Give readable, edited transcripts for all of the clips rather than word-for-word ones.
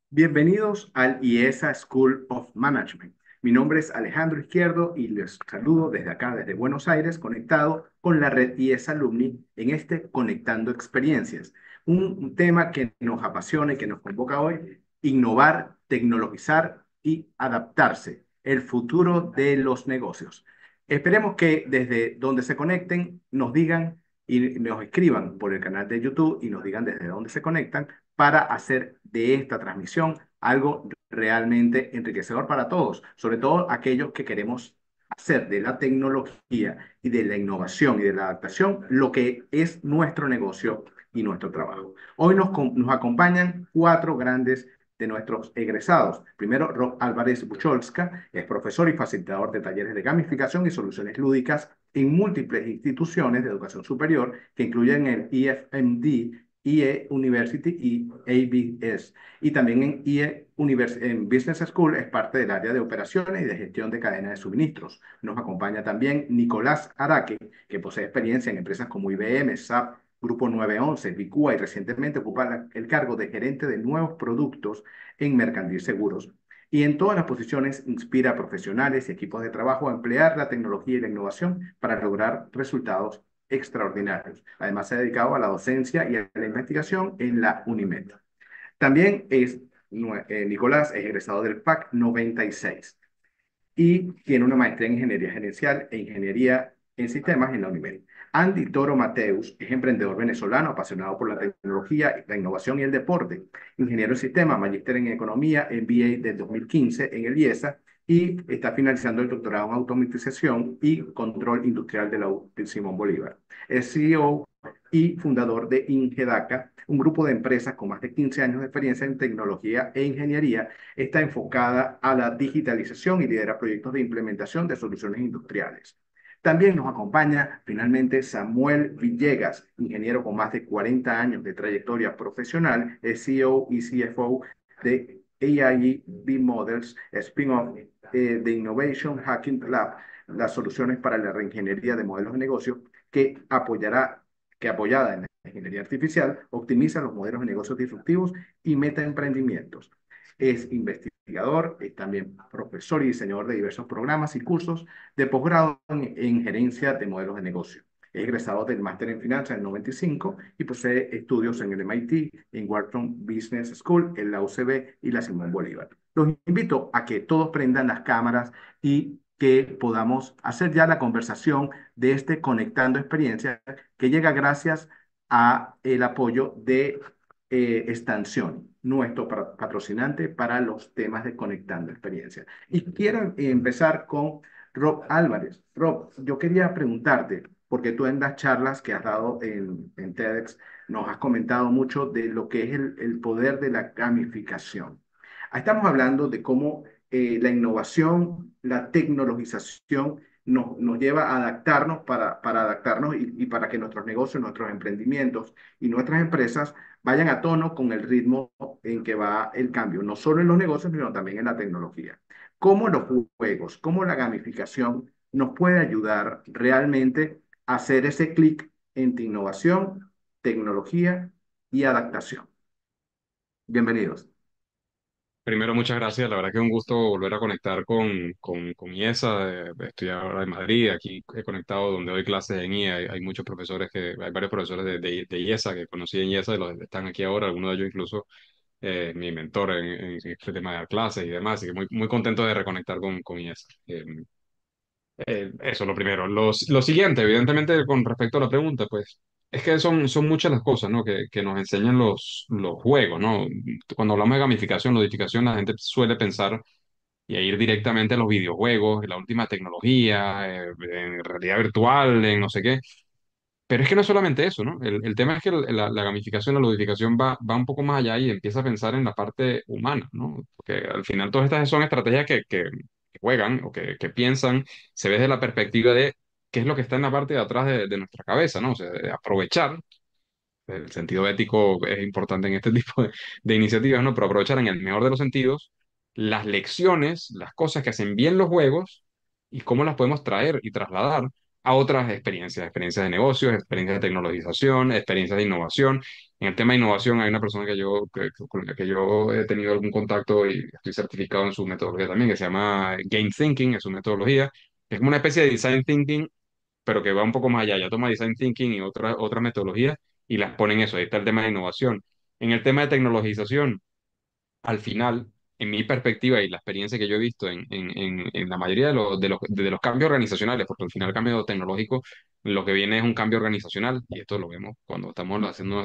Bienvenidos al IESA School of Management. Mi nombre es Alejandro Izquierdo y les saludo desde acá, desde Buenos Aires, conectado con la red IESA Alumni en este Conectando Experiencias. Un tema que nos apasiona y que nos convoca hoy: innovar, tecnologizar y adaptarse, el futuro de los negocios. Esperemos que desde donde se conecten nos digan y nos escriban por el canal de YouTube y nos digan desde dónde se conectan para hacer de esta transmisión algo realmente enriquecedor para todos, sobre todo aquellos que queremos hacer de la tecnología y de la innovación y de la adaptación lo que es nuestro negocio y nuestro trabajo. Hoy nos acompañan cuatro grandes de nuestros egresados. Primero, Rob Álvarez Bucholska es profesor y facilitador de talleres de gamificación y soluciones lúdicas en múltiples instituciones de educación superior que incluyen el IFMD, IE University y ABS. Y también en Business School es parte del área de operaciones y de gestión de cadena de suministros. Nos acompaña también Nicolás Araque, que posee experiencia en empresas como IBM, SAP, Grupo 911, Bicua y recientemente ocupa el cargo de gerente de nuevos productos en Mercantil Seguros. Y en todas las posiciones inspira a profesionales y equipos de trabajo a emplear la tecnología y la innovación para lograr resultados extraordinarios. Además, se ha dedicado a la docencia y a la investigación en la UNIMED. También Nicolás es egresado del PAC 96 y tiene una maestría en Ingeniería Gerencial e Ingeniería en Sistemas en la UNIMED. Andy Toro Mateus es emprendedor venezolano apasionado por la tecnología, la innovación y el deporte. Ingeniero en Sistemas, magíster en Economía, MBA del 2015 en el IESA y está finalizando el doctorado en Automatización y Control Industrial de la U de Simón Bolívar. Es CEO y fundador de Ingedaca, un grupo de empresas con más de 15 años de experiencia en tecnología e ingeniería. Está enfocada a la digitalización y lidera proyectos de implementación de soluciones industriales. También nos acompaña finalmente Samuel Villegas, ingeniero con más de 40 años de trayectoria profesional, es CEO y CFO de AIB Models, spin-off de Innovation Hacking Lab, las soluciones para la reingeniería de modelos de negocio que apoyada en la ingeniería artificial, optimiza los modelos de negocios disruptivos y meta emprendimientos. Es investigador, es también profesor y diseñador de diversos programas y cursos de posgrado en gerencia de modelos de negocio. Es egresado del máster en finanzas en el 95 y posee estudios en el MIT, en Wharton Business School, en la UCB y la Simón Bolívar. Los invito a que todos prendan las cámaras y que podamos hacer ya la conversación de este Conectando Experiencias que llega gracias a el apoyo de Extansión, nuestro patrocinante para los temas de Conectando Experiencias. Y quiero empezar con Rob Álvarez. Rob, yo quería preguntarte, porque tú en las charlas que has dado en TEDx nos has comentado mucho de lo que es el poder de la gamificación. Estamos hablando de cómo la innovación, la tecnologización nos lleva a adaptarnos para adaptarnos y para que nuestros negocios, nuestros emprendimientos y nuestras empresas vayan a tono con el ritmo en que va el cambio, no solo en los negocios, sino también en la tecnología. ¿Cómo los juegos, cómo la gamificación nos puede ayudar realmente a hacer ese clic entre innovación, tecnología y adaptación? Bienvenidos. Primero, muchas gracias. La verdad que es un gusto volver a conectar con IESA. Estoy ahora en Madrid. Aquí he conectado donde doy clases en IE. Hay muchos profesores hay varios profesores de IESA que conocí en IESA y los que están aquí ahora. Algunos de ellos incluso mi mentor en este tema de dar clases y demás. Así que muy contento de reconectar con IESA. Eso, lo primero. Lo siguiente, evidentemente, con respecto a la pregunta, pues, es que son muchas las cosas, ¿no? Que nos enseñan los juegos, ¿no? Cuando hablamos de gamificación, ludificación, la gente suele pensar y a ir directamente a los videojuegos, en la última tecnología, en realidad virtual, en no sé qué. Pero es que no es solamente eso, ¿no? El tema es que la gamificación, la ludificación va un poco más allá y empieza a pensar en la parte humana, ¿no? Porque al final todas estas son estrategias que juegan o que piensan, se ve desde la perspectiva de qué es lo que está en la parte de atrás de nuestra cabeza, ¿no? O sea, de aprovechar, el sentido ético es importante en este tipo de iniciativas, ¿no? Pero aprovechar en el mejor de los sentidos las lecciones, las cosas que hacen bien los juegos y cómo las podemos traer y trasladar a otras experiencias, experiencias de negocios, experiencias de tecnologización, experiencias de innovación. En el tema de innovación hay una persona con la que yo he tenido algún contacto y estoy certificado en su metodología también, que se llama Game Thinking, es su metodología, que es como una especie de Design Thinking, pero que va un poco más allá, ya toma Design Thinking y otras metodologías y las pone en eso, ahí está el tema de innovación. En el tema de tecnologización, al final, en mi perspectiva y la experiencia que yo he visto en la mayoría de los cambios organizacionales, porque al final el cambio tecnológico lo que viene es un cambio organizacional, y esto lo vemos cuando estamos haciendo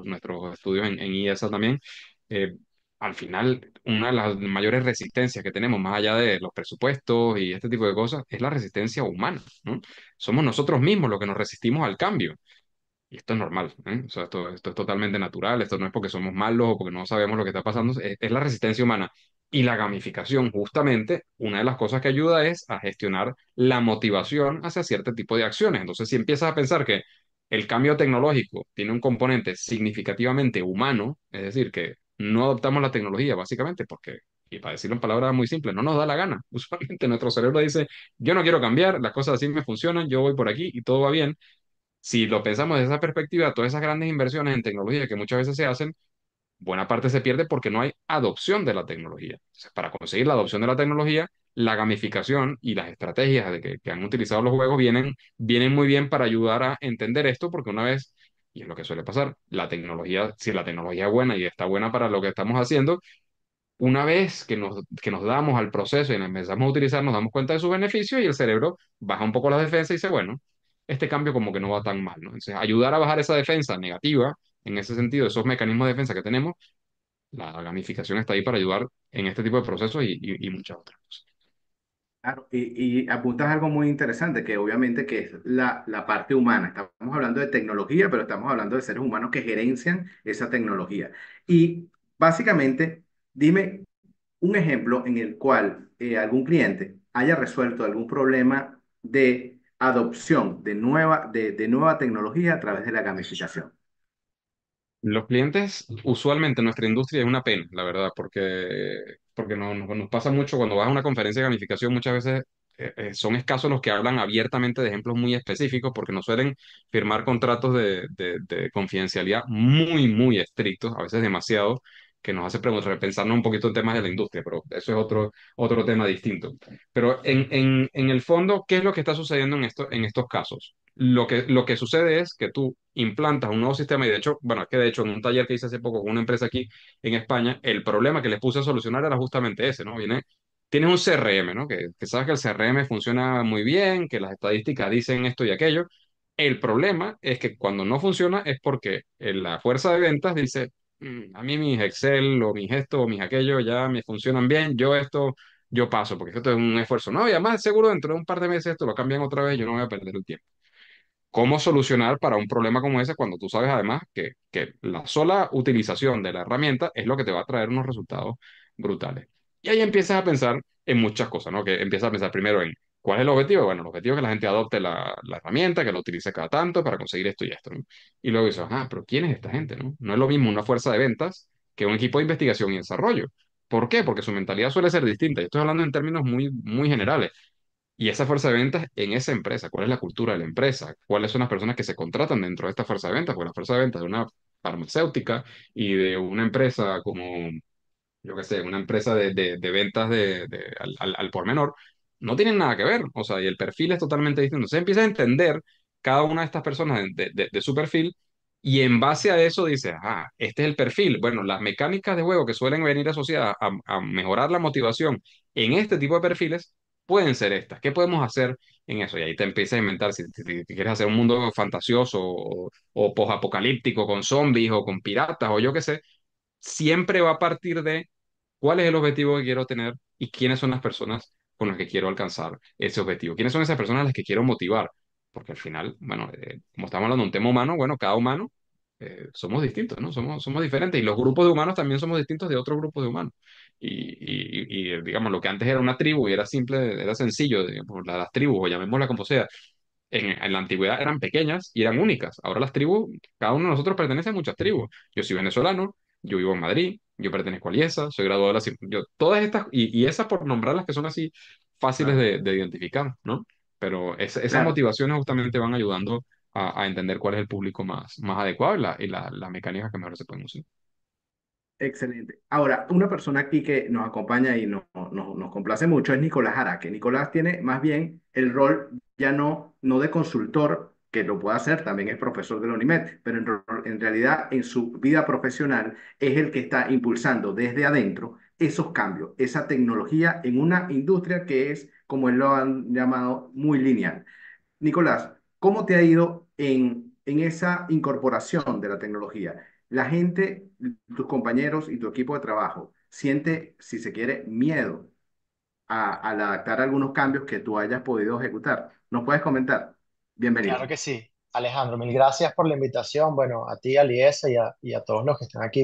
nuestros estudios en IESA también, eh, al final una de las mayores resistencias que tenemos, más allá de los presupuestos y este tipo de cosas, es la resistencia humana, ¿no? Somos nosotros mismos los que nos resistimos al cambio. Y esto es normal, ¿eh? O sea, esto es totalmente natural, esto no es porque somos malos o porque no sabemos lo que está pasando, es la resistencia humana. Y la gamificación, justamente, una de las cosas que ayuda es a gestionar la motivación hacia cierto tipo de acciones. Entonces, si empiezas a pensar que el cambio tecnológico tiene un componente significativamente humano, es decir, que no adoptamos la tecnología básicamente porque, y para decirlo en palabras muy simples, no nos da la gana. Usualmente nuestro cerebro dice, yo no quiero cambiar, las cosas así me funcionan, yo voy por aquí y todo va bien. Si lo pensamos desde esa perspectiva, todas esas grandes inversiones en tecnología que muchas veces se hacen, buena parte se pierde porque no hay adopción de la tecnología. Entonces, para conseguir la adopción de la tecnología, la gamificación y las estrategias que han utilizado los juegos vienen muy bien para ayudar a entender esto, porque una vez, y es lo que suele pasar, la tecnología, si la tecnología es buena y está buena para lo que estamos haciendo, una vez que nos damos al proceso y la empezamos a utilizar, nos damos cuenta de sus beneficios y el cerebro baja un poco la defensa y dice, bueno, este cambio como que no va tan mal, ¿no? Entonces, ayudar a bajar esa defensa negativa, en ese sentido, esos mecanismos de defensa que tenemos, la gamificación está ahí para ayudar en este tipo de procesos y muchas otras cosas. Claro, y apuntas algo muy interesante, que obviamente que es la parte humana. Estamos hablando de tecnología, pero estamos hablando de seres humanos que gerencian esa tecnología. Y básicamente, dime un ejemplo en el cual algún cliente haya resuelto algún problema de adopción de nueva tecnología a través de la gamificación. Los clientes, usualmente en nuestra industria es una pena, la verdad, porque nos pasa mucho cuando vas a una conferencia de gamificación, muchas veces son escasos los que hablan abiertamente de ejemplos muy específicos porque nos suelen firmar contratos de confidencialidad muy, muy estrictos, a veces demasiado, que nos hace repensarnos un poquito en temas de la industria, pero eso es otro tema distinto. Pero en el fondo, ¿qué es lo que está sucediendo en estos casos? Lo que sucede es que tú implantas un nuevo sistema y de hecho, bueno, es que de hecho en un taller que hice hace poco con una empresa aquí en España, el problema que les puse a solucionar era justamente ese, ¿no? Tienes un CRM, ¿no? Que sabes que el CRM funciona muy bien, que las estadísticas dicen esto y aquello. El problema es que cuando no funciona es porque la fuerza de ventas dice, a mí mis Excel o mis esto o mis aquello ya me funcionan bien, yo paso, porque esto es un esfuerzo. No, y además seguro dentro de un par de meses esto lo cambian otra vez, yo no voy a perder el tiempo. ¿Cómo solucionar para un problema como ese cuando tú sabes además que la sola utilización de la herramienta es lo que te va a traer unos resultados brutales? Y ahí empiezas a pensar en muchas cosas, ¿no? Que empiezas a pensar primero en cuál es el objetivo. Bueno, el objetivo es que la gente adopte la herramienta, que la utilice cada tanto para conseguir esto y esto, ¿no? Y luego dices, pero ¿quién es esta gente, no? No es lo mismo una fuerza de ventas que un equipo de investigación y desarrollo. ¿Por qué? Porque su mentalidad suele ser distinta. Yo estoy hablando en términos muy, muy generales. Y esa fuerza de ventas en esa empresa, ¿cuál es la cultura de la empresa? ¿Cuáles son las personas que se contratan dentro de esta fuerza de ventas? Porque la fuerza de ventas de una farmacéutica y de una empresa como, yo qué sé, una empresa de ventas al por menor, no tienen nada que ver. O sea, y el perfil es totalmente distinto. Entonces empieza a entender cada una de estas personas de su perfil y en base a eso dice, este es el perfil. Bueno, las mecánicas de juego que suelen venir asociadas a mejorar la motivación en este tipo de perfiles pueden ser estas. ¿Qué podemos hacer en eso? Y ahí te empiezas a inventar si quieres hacer un mundo fantasioso o posapocalíptico con zombies o con piratas o yo qué sé, siempre va a partir de cuál es el objetivo que quiero tener y quiénes son las personas con las que quiero alcanzar ese objetivo. ¿Quiénes son esas personas a las que quiero motivar? Porque al final, bueno, como estamos hablando de un tema humano, bueno, cada humano somos distintos, ¿no? Somos diferentes y los grupos de humanos también somos distintos de otros grupos de humanos. Digamos, lo que antes era una tribu y era simple, era sencillo, digamos, las tribus, o llamémosla como sea, en la antigüedad eran pequeñas y eran únicas. Ahora las tribus, cada uno de nosotros pertenece a muchas tribus. Yo soy venezolano, yo vivo en Madrid, yo pertenezco a Liesa, soy graduado de todas estas, y esas por nombrar las que son así fáciles Claro. de identificar, ¿no? Pero esas Claro. motivaciones justamente van ayudando a entender cuál es el público más adecuado y la mecánica que mejor se pueden usar. Excelente. Ahora, una persona aquí que nos acompaña y nos complace mucho es Nicolás Araque. Nicolás tiene más bien el rol ya no de consultor, que lo puede hacer, también es profesor de la UNIMED, pero en realidad en su vida profesional es el que está impulsando desde adentro esos cambios, esa tecnología en una industria que es, como él lo han llamado, muy lineal. Nicolás, ¿cómo te ha ido en esa incorporación de la tecnología? La gente, tus compañeros y tu equipo de trabajo, siente, si se quiere, miedo al adaptar algunos cambios que tú hayas podido ejecutar. ¿Nos puedes comentar? Claro Bienvenido. que sí. Alejandro, mil gracias por la invitación. Bueno, a ti, a Liesa y a todos los que están aquí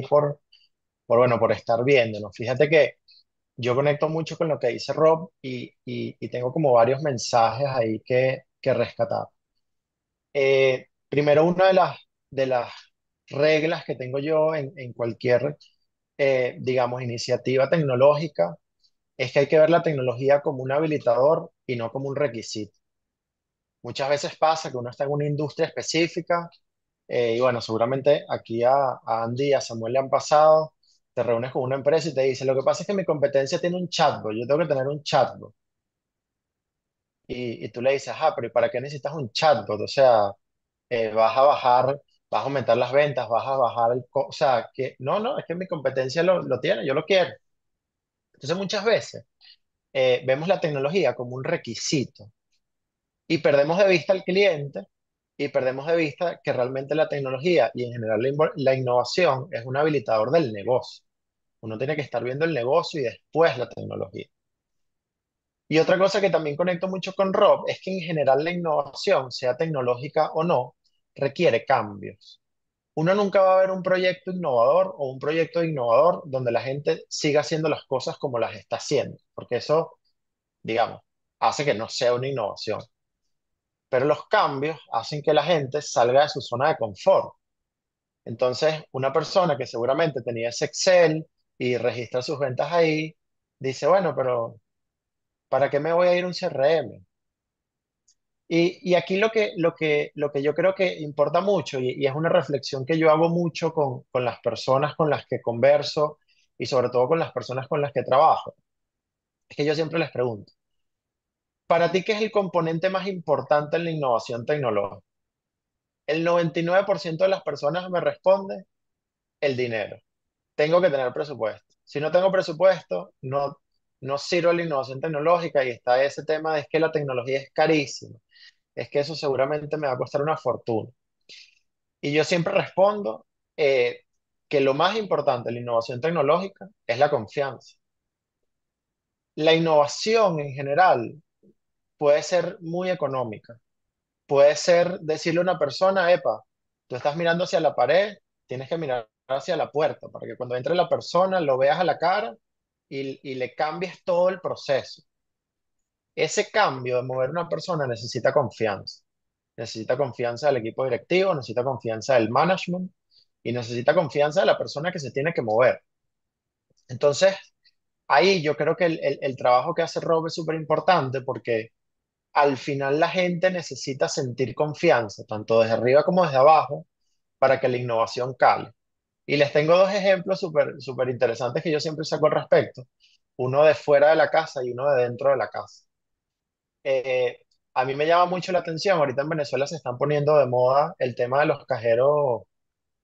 bueno, por estar viéndonos. Fíjate que yo conecto mucho con lo que dice Rob y tengo como varios mensajes ahí que rescatar. Primero, una de las reglas que tengo yo en cualquier, digamos, iniciativa tecnológica es que hay que ver la tecnología como un habilitador y no como un requisito. Muchas veces pasa que uno está en una industria específica. Y bueno, seguramente aquí a Andy y a Samuel le han pasado, te reúnes con una empresa y te dice, lo que pasa es que mi competencia tiene un chatbot, yo tengo que tener un chatbot. Y tú le dices, pero ¿y para qué necesitas un chatbot? O sea, vas a bajar, vas a aumentar las ventas, vas a bajar o sea, que no, no, es que mi competencia lo tiene, yo lo quiero. Entonces muchas veces vemos la tecnología como un requisito y perdemos de vista al cliente y perdemos de vista que realmente la tecnología y en general la innovación es un habilitador del negocio. Uno tiene que estar viendo el negocio y después la tecnología. Y otra cosa que también conecto mucho con Rob es que en general la innovación, sea tecnológica o no, requiere cambios. Uno nunca va a ver un proyecto innovador o un proyecto innovador donde la gente siga haciendo las cosas como las está haciendo, porque eso, digamos, hace que no sea una innovación. Pero los cambios hacen que la gente salga de su zona de confort. Entonces, una persona que seguramente tenía ese Excel y registra sus ventas ahí, dice, bueno, pero ¿para qué me voy a ir a un CRM? Y aquí lo que yo creo que importa mucho, y es una reflexión que yo hago mucho con las personas con las que converso y sobre todo con las personas con las que trabajo, es que yo siempre les pregunto, ¿para ti qué es el componente más importante en la innovación tecnológica? El 99% de las personas me responde el dinero. Tengo que tener presupuesto. Si no tengo presupuesto, no sirve la innovación tecnológica y está ese tema de que la tecnología es carísima. Es que eso seguramente me va a costar una fortuna. Y yo siempre respondo eh, que lo más importante en la innovación tecnológica es la confianza. La innovación en general puede ser muy económica. Puede ser decirle a una persona, epa, tú estás mirando hacia la pared, tienes que mirar hacia la puerta para que cuando entre la persona lo veas a la cara y le cambies todo el proceso. Ese cambio de mover una persona necesita confianza. Necesita confianza del equipo directivo, necesita confianza del management y necesita confianza de la persona que se tiene que mover. Entonces, ahí yo creo que el trabajo que hace Rob es súper importante porque al final la gente necesita sentir confianza, tanto desde arriba como desde abajo, para que la innovación cale. Y les tengo dos ejemplos súper súper interesantes que yo siempre saco al respecto. Uno de fuera de la casa y uno de dentro de la casa. Eh, a mí me llama mucho la atención, ahorita en Venezuela se están poniendo de moda el tema de los cajeros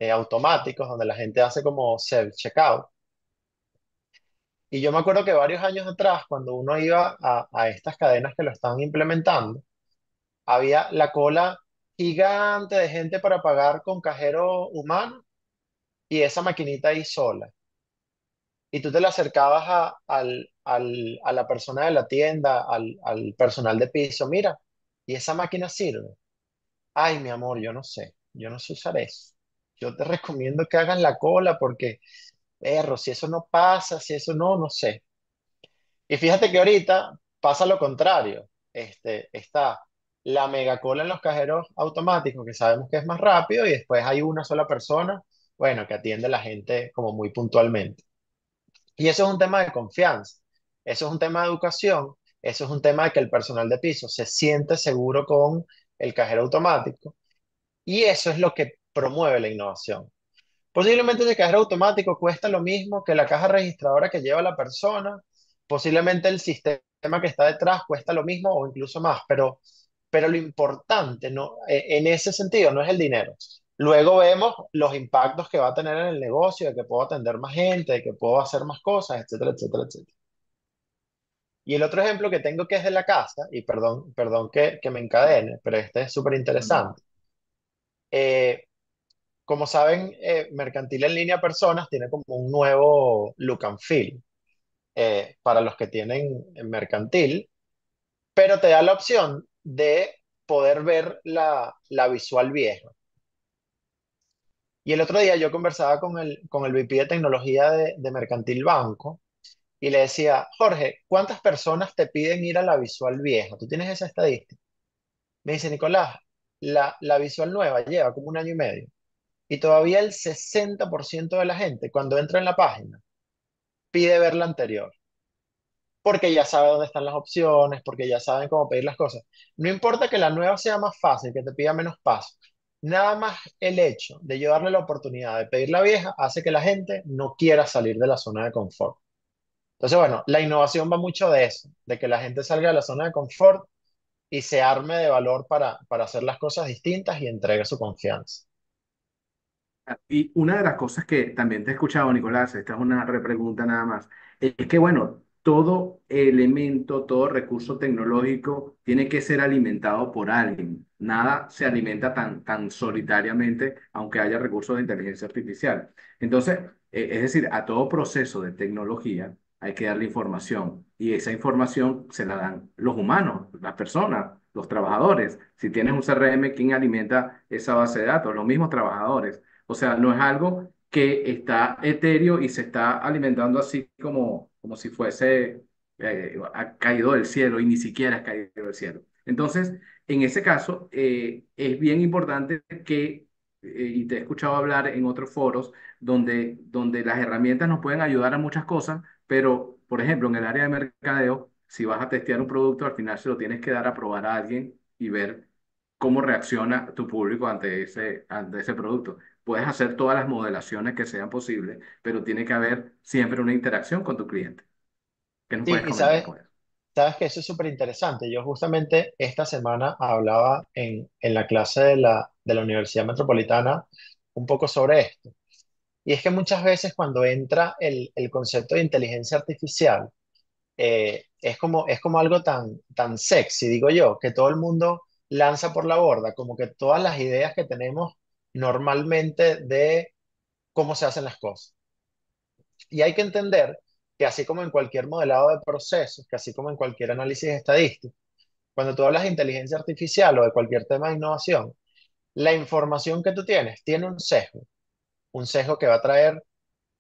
automáticos, donde la gente hace como self-checkout. Y yo me acuerdo que varios años atrás, cuando uno iba a estas cadenas que lo estaban implementando, había la cola gigante de gente para pagar con cajero humano y esa maquinita ahí sola. Y tú te la acercabas a la persona de la tienda, al personal de piso, mira, y esa máquina sirve. Ay, mi amor, yo no sé usar eso. Yo te recomiendo que hagas la cola porque, perro, si eso no pasa, si eso no sé. Y fíjate que ahorita pasa lo contrario. Está la mega cola en los cajeros automáticos, que sabemos que es más rápido, y después hay una sola persona, bueno, que atiende a la gente como muy puntualmente. Y eso es un tema de confianza, eso es un tema de educación, Eso es un tema de que el personal de piso se siente seguro con el cajero automático y eso es lo que promueve la innovación. Posiblemente ese cajero automático cuesta lo mismo que la caja registradora que lleva la persona. Posiblemente el sistema que está detrás cuesta lo mismo o incluso más, pero lo importante no, en ese sentido no es el dinero. Luego vemos los impactos que va a tener en el negocio, de que puedo atender más gente, de que puedo hacer más cosas, etcétera, etcétera, etcétera. Y el otro ejemplo que tengo que es de la casa, y perdón que me encadene, pero este es súper No. interesante. Eh, Como saben, Mercantil en Línea Personas tiene como un nuevo look and feel para los que tienen Mercantil, pero te da la opción de poder ver la visual vieja. Y el otro día yo conversaba con el VP de tecnología de Mercantil Banco y le decía, Jorge, ¿cuántas personas te piden ir a la visual vieja? ¿Tú tienes esa estadística? Me dice, Nicolás, la visual nueva lleva como un año y medio y todavía el 60% de la gente cuando entra en la página pide ver la anterior, porque ya sabe dónde están las opciones, porque ya saben cómo pedir las cosas. No importa que la nueva sea más fácil, que te pida menos pasos. Nada más el hecho de yo darle la oportunidad de pedir la vieja hace que la gente no quiera salir de la zona de confort. Entonces, bueno, la innovación va mucho de eso, de que la gente salga de la zona de confort y se arme de valor para hacer las cosas distintas y entregue su confianza. Y una de las cosas que también te he escuchado, Nicolás, esta es una repregunta nada más, es que, bueno, todo elemento, todo recurso tecnológico tiene que ser alimentado por alguien. Nada se alimenta tan solitariamente, aunque haya recursos de inteligencia artificial. Entonces, es decir, a todo proceso de tecnología hay que darle información y esa información se la dan los humanos, las personas, los trabajadores. Si tienes un CRM, ¿quién alimenta esa base de datos? Los mismos trabajadores. O sea, no es algo que está etéreo y se está alimentando así como si fuese ha caído del cielo y ni siquiera ha caído del cielo. Entonces, en ese caso, es bien importante que, y te he escuchado hablar en otros foros, donde las herramientas nos pueden ayudar a muchas cosas, pero, por ejemplo, en el área de mercadeo, si vas a testear un producto, al final se lo tienes que dar a probar a alguien y ver cómo reacciona tu público ante ese producto. Puedes hacer todas las modelaciones que sean posibles, pero tiene que haber siempre una interacción con tu cliente. ¿Qué nos Sí, puedes y comentar con eso? sabes que eso es súper interesante. Yo justamente esta semana hablaba en la clase de la Universidad Metropolitana un poco sobre esto. Y es que muchas veces cuando entra el concepto de inteligencia artificial, es como algo tan sexy, digo yo, que todo el mundo lanza por la borda, como que todas las ideas que tenemos normalmente de cómo se hacen las cosas. Y hay que entender que así como en cualquier modelado de procesos, que así como en cualquier análisis estadístico, cuando tú hablas de inteligencia artificial o de cualquier tema de innovación, la información que tú tienes tiene un sesgo que va a traer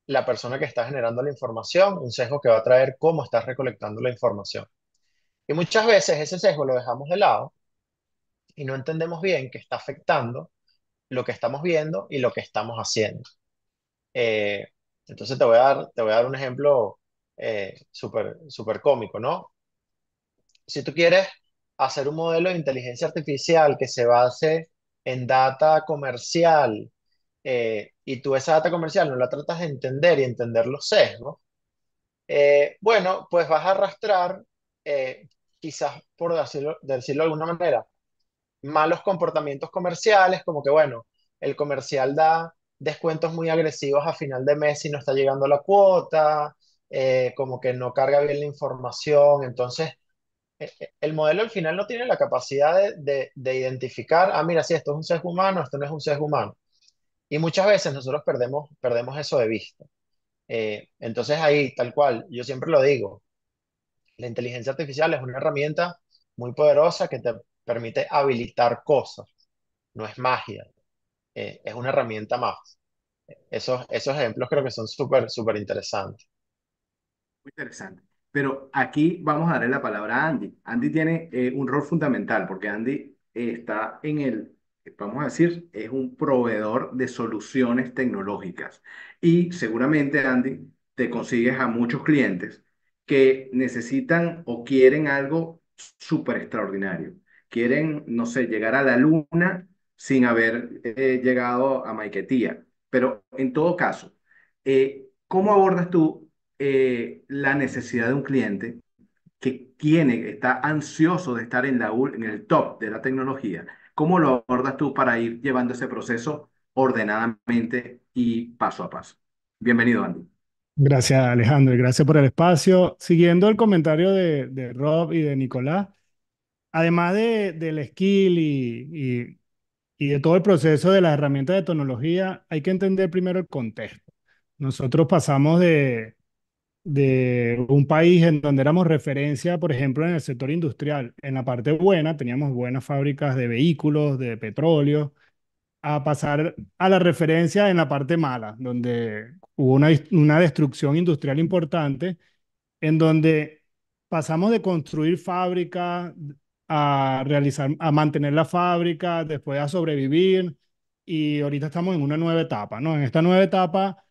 la persona que está generando la información, un sesgo que va a traer cómo estás recolectando la información. Y muchas veces ese sesgo lo dejamos de lado y no entendemos bien que está afectando lo que estamos viendo y lo que estamos haciendo. Eh, entonces te voy a dar un ejemplo súper súper cómico, ¿no? Si tú quieres hacer un modelo de inteligencia artificial que se base en data comercial y tú esa data comercial no la tratas de entender y entender los sesgos, bueno, pues vas a arrastrar, quizás por decirlo de alguna manera, malos comportamientos comerciales, como que, bueno, el comercial da descuentos muy agresivos a final de mes si no está llegando la cuota, como que no carga bien la información, entonces el modelo al final no tiene la capacidad de identificar, ah, mira, si esto es un sesgo humano, esto no es un sesgo humano. Y muchas veces nosotros perdemos eso de vista. Entonces ahí, tal cual, yo siempre lo digo, la inteligencia artificial es una herramienta muy poderosa que te permite habilitar cosas, no es magia, es una herramienta más. Esos ejemplos creo que son súper, súper interesantes. Muy interesante. Pero aquí vamos a darle la palabra a Andy. Andy tiene un rol fundamental porque Andy está vamos a decir, es un proveedor de soluciones tecnológicas. Y seguramente, Andy, te consigues a muchos clientes que necesitan o quieren algo súper extraordinario. Quieren, no sé, llegar a la luna sin haber llegado a Maiquetía. Pero en todo caso, ¿cómo abordas tú la necesidad de un cliente que está ansioso de estar en el top de la tecnología? ¿Cómo lo abordas tú para ir llevando ese proceso ordenadamente y paso a paso? Bienvenido, Andy. Gracias, Alejandro, y gracias por el espacio. Siguiendo el comentario de Rob y de Nicolás, además del skill y de todo el proceso de las herramientas de tecnología, hay que entender primero el contexto. Nosotros pasamos de un país en donde éramos referencia, por ejemplo, en el sector industrial. En la parte buena, teníamos buenas fábricas de vehículos, de petróleo, a pasar a la referencia en la parte mala, donde hubo una destrucción industrial importante, en donde pasamos de construir fábricas a mantener la fábrica, después a sobrevivir, y ahorita estamos en una nueva etapa, ¿no? En esta nueva etapa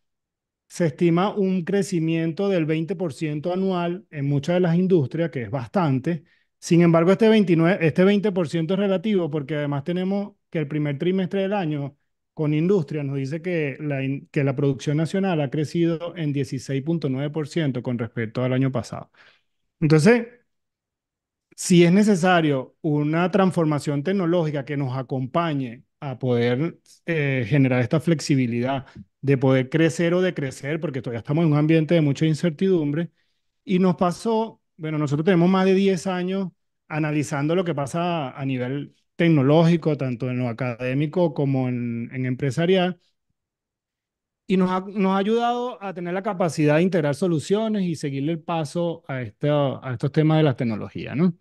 se estima un crecimiento del 20% anual en muchas de las industrias, que es bastante. Sin embargo, este 20% es relativo porque además tenemos que el primer trimestre del año con industria nos dice que que la producción nacional ha crecido en 16,9% con respecto al año pasado. Entonces, si es necesario una transformación tecnológica que nos acompañe a poder generar esta flexibilidad de poder crecer o decrecer, porque todavía estamos en un ambiente de mucha incertidumbre, y nos pasó, bueno, nosotros tenemos más de 10 años analizando lo que pasa a nivel tecnológico, tanto en lo académico como en empresarial, y nos ha ayudado a tener la capacidad de integrar soluciones y seguirle el paso a estos temas de la tecnología, ¿no?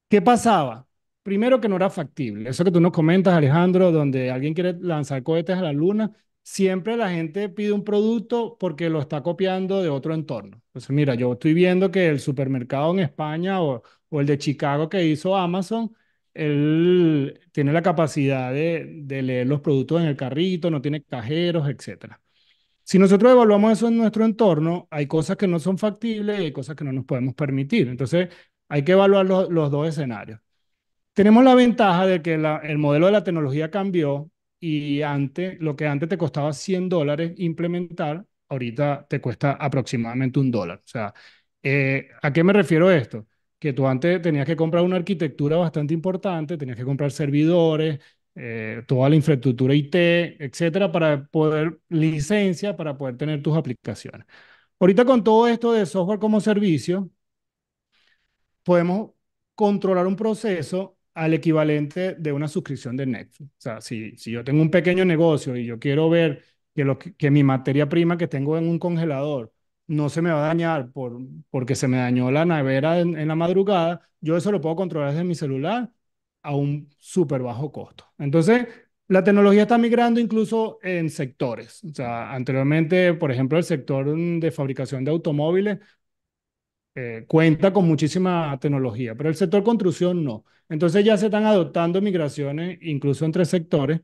¿Qué pasaba? Primero que no era factible. Eso que tú nos comentas, Alejandro, donde alguien quiere lanzar cohetes a la luna, siempre la gente pide un producto porque lo está copiando de otro entorno. Entonces, mira, yo estoy viendo que el supermercado en España o el de Chicago que hizo Amazon, él tiene la capacidad de leer los productos en el carrito, no tiene cajeros, etcétera. Si nosotros evaluamos eso en nuestro entorno, hay cosas que no son factibles y hay cosas que no nos podemos permitir. Entonces, hay que evaluar los dos escenarios. Tenemos la ventaja de que el modelo de la tecnología cambió y lo que antes te costaba $100 implementar, ahorita te cuesta aproximadamente $1. O sea, ¿a qué me refiero esto? Que tú antes tenías que comprar una arquitectura bastante importante, tenías que comprar servidores, toda la infraestructura IT, etcétera, para poder, licencia para poder tener tus aplicaciones. Ahorita con todo esto de software como servicio, podemos controlar un proceso al equivalente de una suscripción de Netflix. O sea, si yo tengo un pequeño negocio y yo quiero ver que mi materia prima que tengo en un congelador no se me va a dañar porque se me dañó la nevera en la madrugada, yo eso lo puedo controlar desde mi celular a un súper bajo costo. Entonces, la tecnología está migrando incluso en sectores. O sea, anteriormente, por ejemplo, el sector de fabricación de automóviles cuenta con muchísima tecnología, pero el sector construcción no. Entonces ya se están adoptando migraciones incluso entre sectores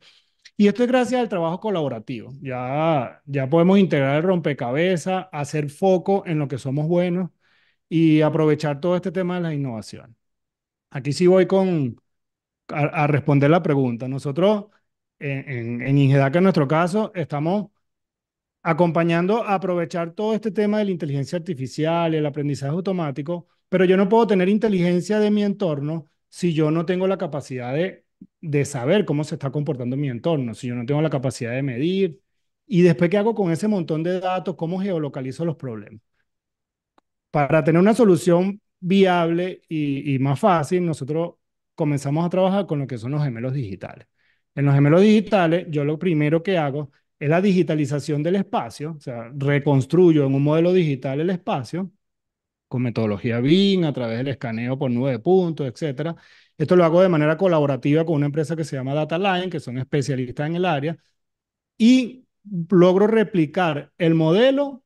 y esto es gracias al trabajo colaborativo. Ya podemos integrar el rompecabezas, hacer foco en lo que somos buenos y aprovechar todo este tema de la innovación. Aquí sí voy a responder la pregunta. Nosotros en Ingedaca, en nuestro caso, estamos acompañando a aprovechar todo este tema de la inteligencia artificial y el aprendizaje automático, pero yo no puedo tener inteligencia de mi entorno si yo no tengo la capacidad de saber cómo se está comportando mi entorno, si yo no tengo la capacidad de medir. Y después, ¿qué hago con ese montón de datos? ¿Cómo geolocalizo los problemas? Para tener una solución viable y más fácil, nosotros comenzamos a trabajar con lo que son los gemelos digitales. En los gemelos digitales, yo lo primero que hago es la digitalización del espacio, o sea, reconstruyo en un modelo digital el espacio con metodología BIM, a través del escaneo por nube de puntos, etcétera. Esto lo hago de manera colaborativa con una empresa que se llama DataLine, que son especialistas en el área, y logro replicar el modelo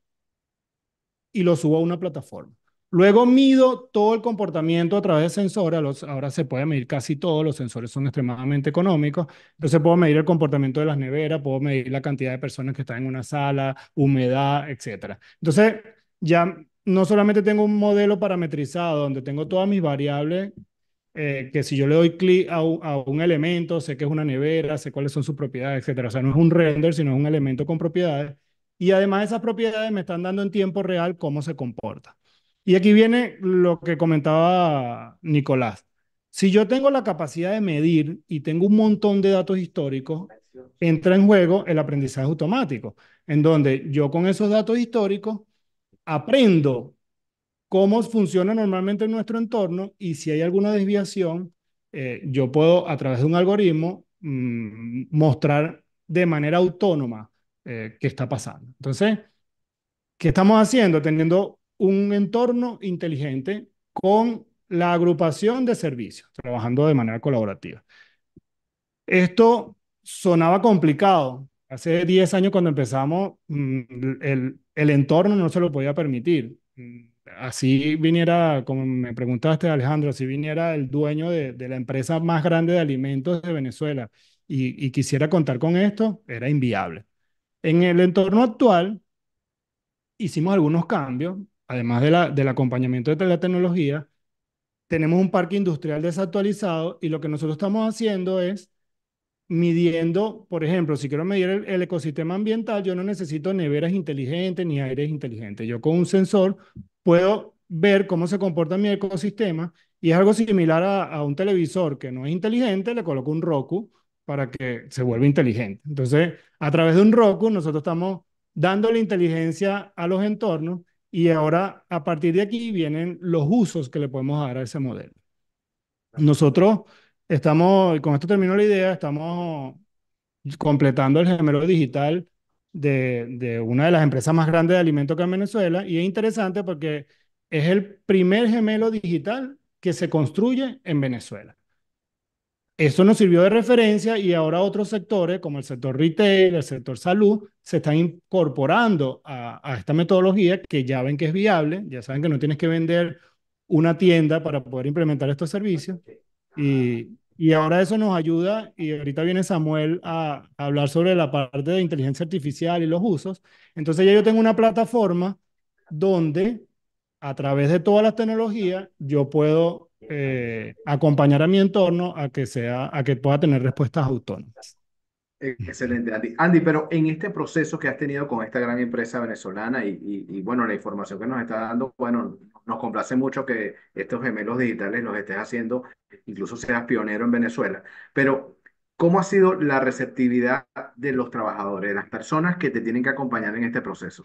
y lo subo a una plataforma. Luego mido todo el comportamiento a través de sensores. Ahora se puede medir casi todo, los sensores son extremadamente económicos. Entonces puedo medir el comportamiento de las neveras, puedo medir la cantidad de personas que están en una sala, humedad, etcétera. Entonces ya no solamente tengo un modelo parametrizado donde tengo todas mis variables, que si yo le doy clic a un elemento, sé que es una nevera, sé cuáles son sus propiedades, etcétera. O sea, no es un render, sino es un elemento con propiedades. Y además esas propiedades me están dando en tiempo real cómo se comporta. Y aquí viene lo que comentaba Nicolás. Si yo tengo la capacidad de medir y tengo un montón de datos históricos, entra en juego el aprendizaje automático, en donde yo con esos datos históricos aprendo cómo funciona normalmente en nuestro entorno y si hay alguna desviación, yo puedo a través de un algoritmo mostrar de manera autónoma qué está pasando. Entonces, ¿qué estamos haciendo? Teniendo un entorno inteligente con la agrupación de servicios, trabajando de manera colaborativa. Esto sonaba complicado. Hace 10 años cuando empezamos, el entorno no se lo podía permitir. Así viniera, como me preguntaste, Alejandro, si viniera el dueño de la empresa más grande de alimentos de Venezuela y quisiera contar con esto, era inviable. En el entorno actual, hicimos algunos cambios, además del acompañamiento de la tecnología, tenemos un parque industrial desactualizado y lo que nosotros estamos haciendo es midiendo, por ejemplo, si quiero medir el ecosistema ambiental, yo no necesito neveras inteligentes ni aires inteligentes. Yo con un sensor puedo ver cómo se comporta mi ecosistema y es algo similar a un televisor que no es inteligente, le coloco un Roku para que se vuelva inteligente. Entonces, a través de un Roku, nosotros estamos dándole inteligencia a los entornos y ahora a partir de aquí vienen los usos que le podemos dar a ese modelo. Nosotros estamos, y con esto termino la idea, estamos completando el gemelo digital de una de las empresas más grandes de alimentos acá en Venezuela. Y es interesante porque es el primer gemelo digital que se construye en Venezuela. Esto nos sirvió de referencia y ahora otros sectores, como el sector retail, el sector salud, se están incorporando a esta metodología que ya ven que es viable, ya saben que no tienes que vender una tienda para poder implementar estos servicios. Y ahora eso nos ayuda, y ahorita viene Samuel a hablar sobre la parte de inteligencia artificial y los usos. Entonces ya yo tengo una plataforma donde a través de todas las tecnologías yo puedo acompañar a mi entorno a que pueda tener respuestas autónomas. Excelente, Andy. Andy, pero en este proceso que has tenido con esta gran empresa venezolana bueno, la información que nos está dando, bueno, nos complace mucho que estos gemelos digitales los estés haciendo, incluso seas pionero en Venezuela. Pero, ¿cómo ha sido la receptividad de los trabajadores, de las personas que te tienen que acompañar en este proceso?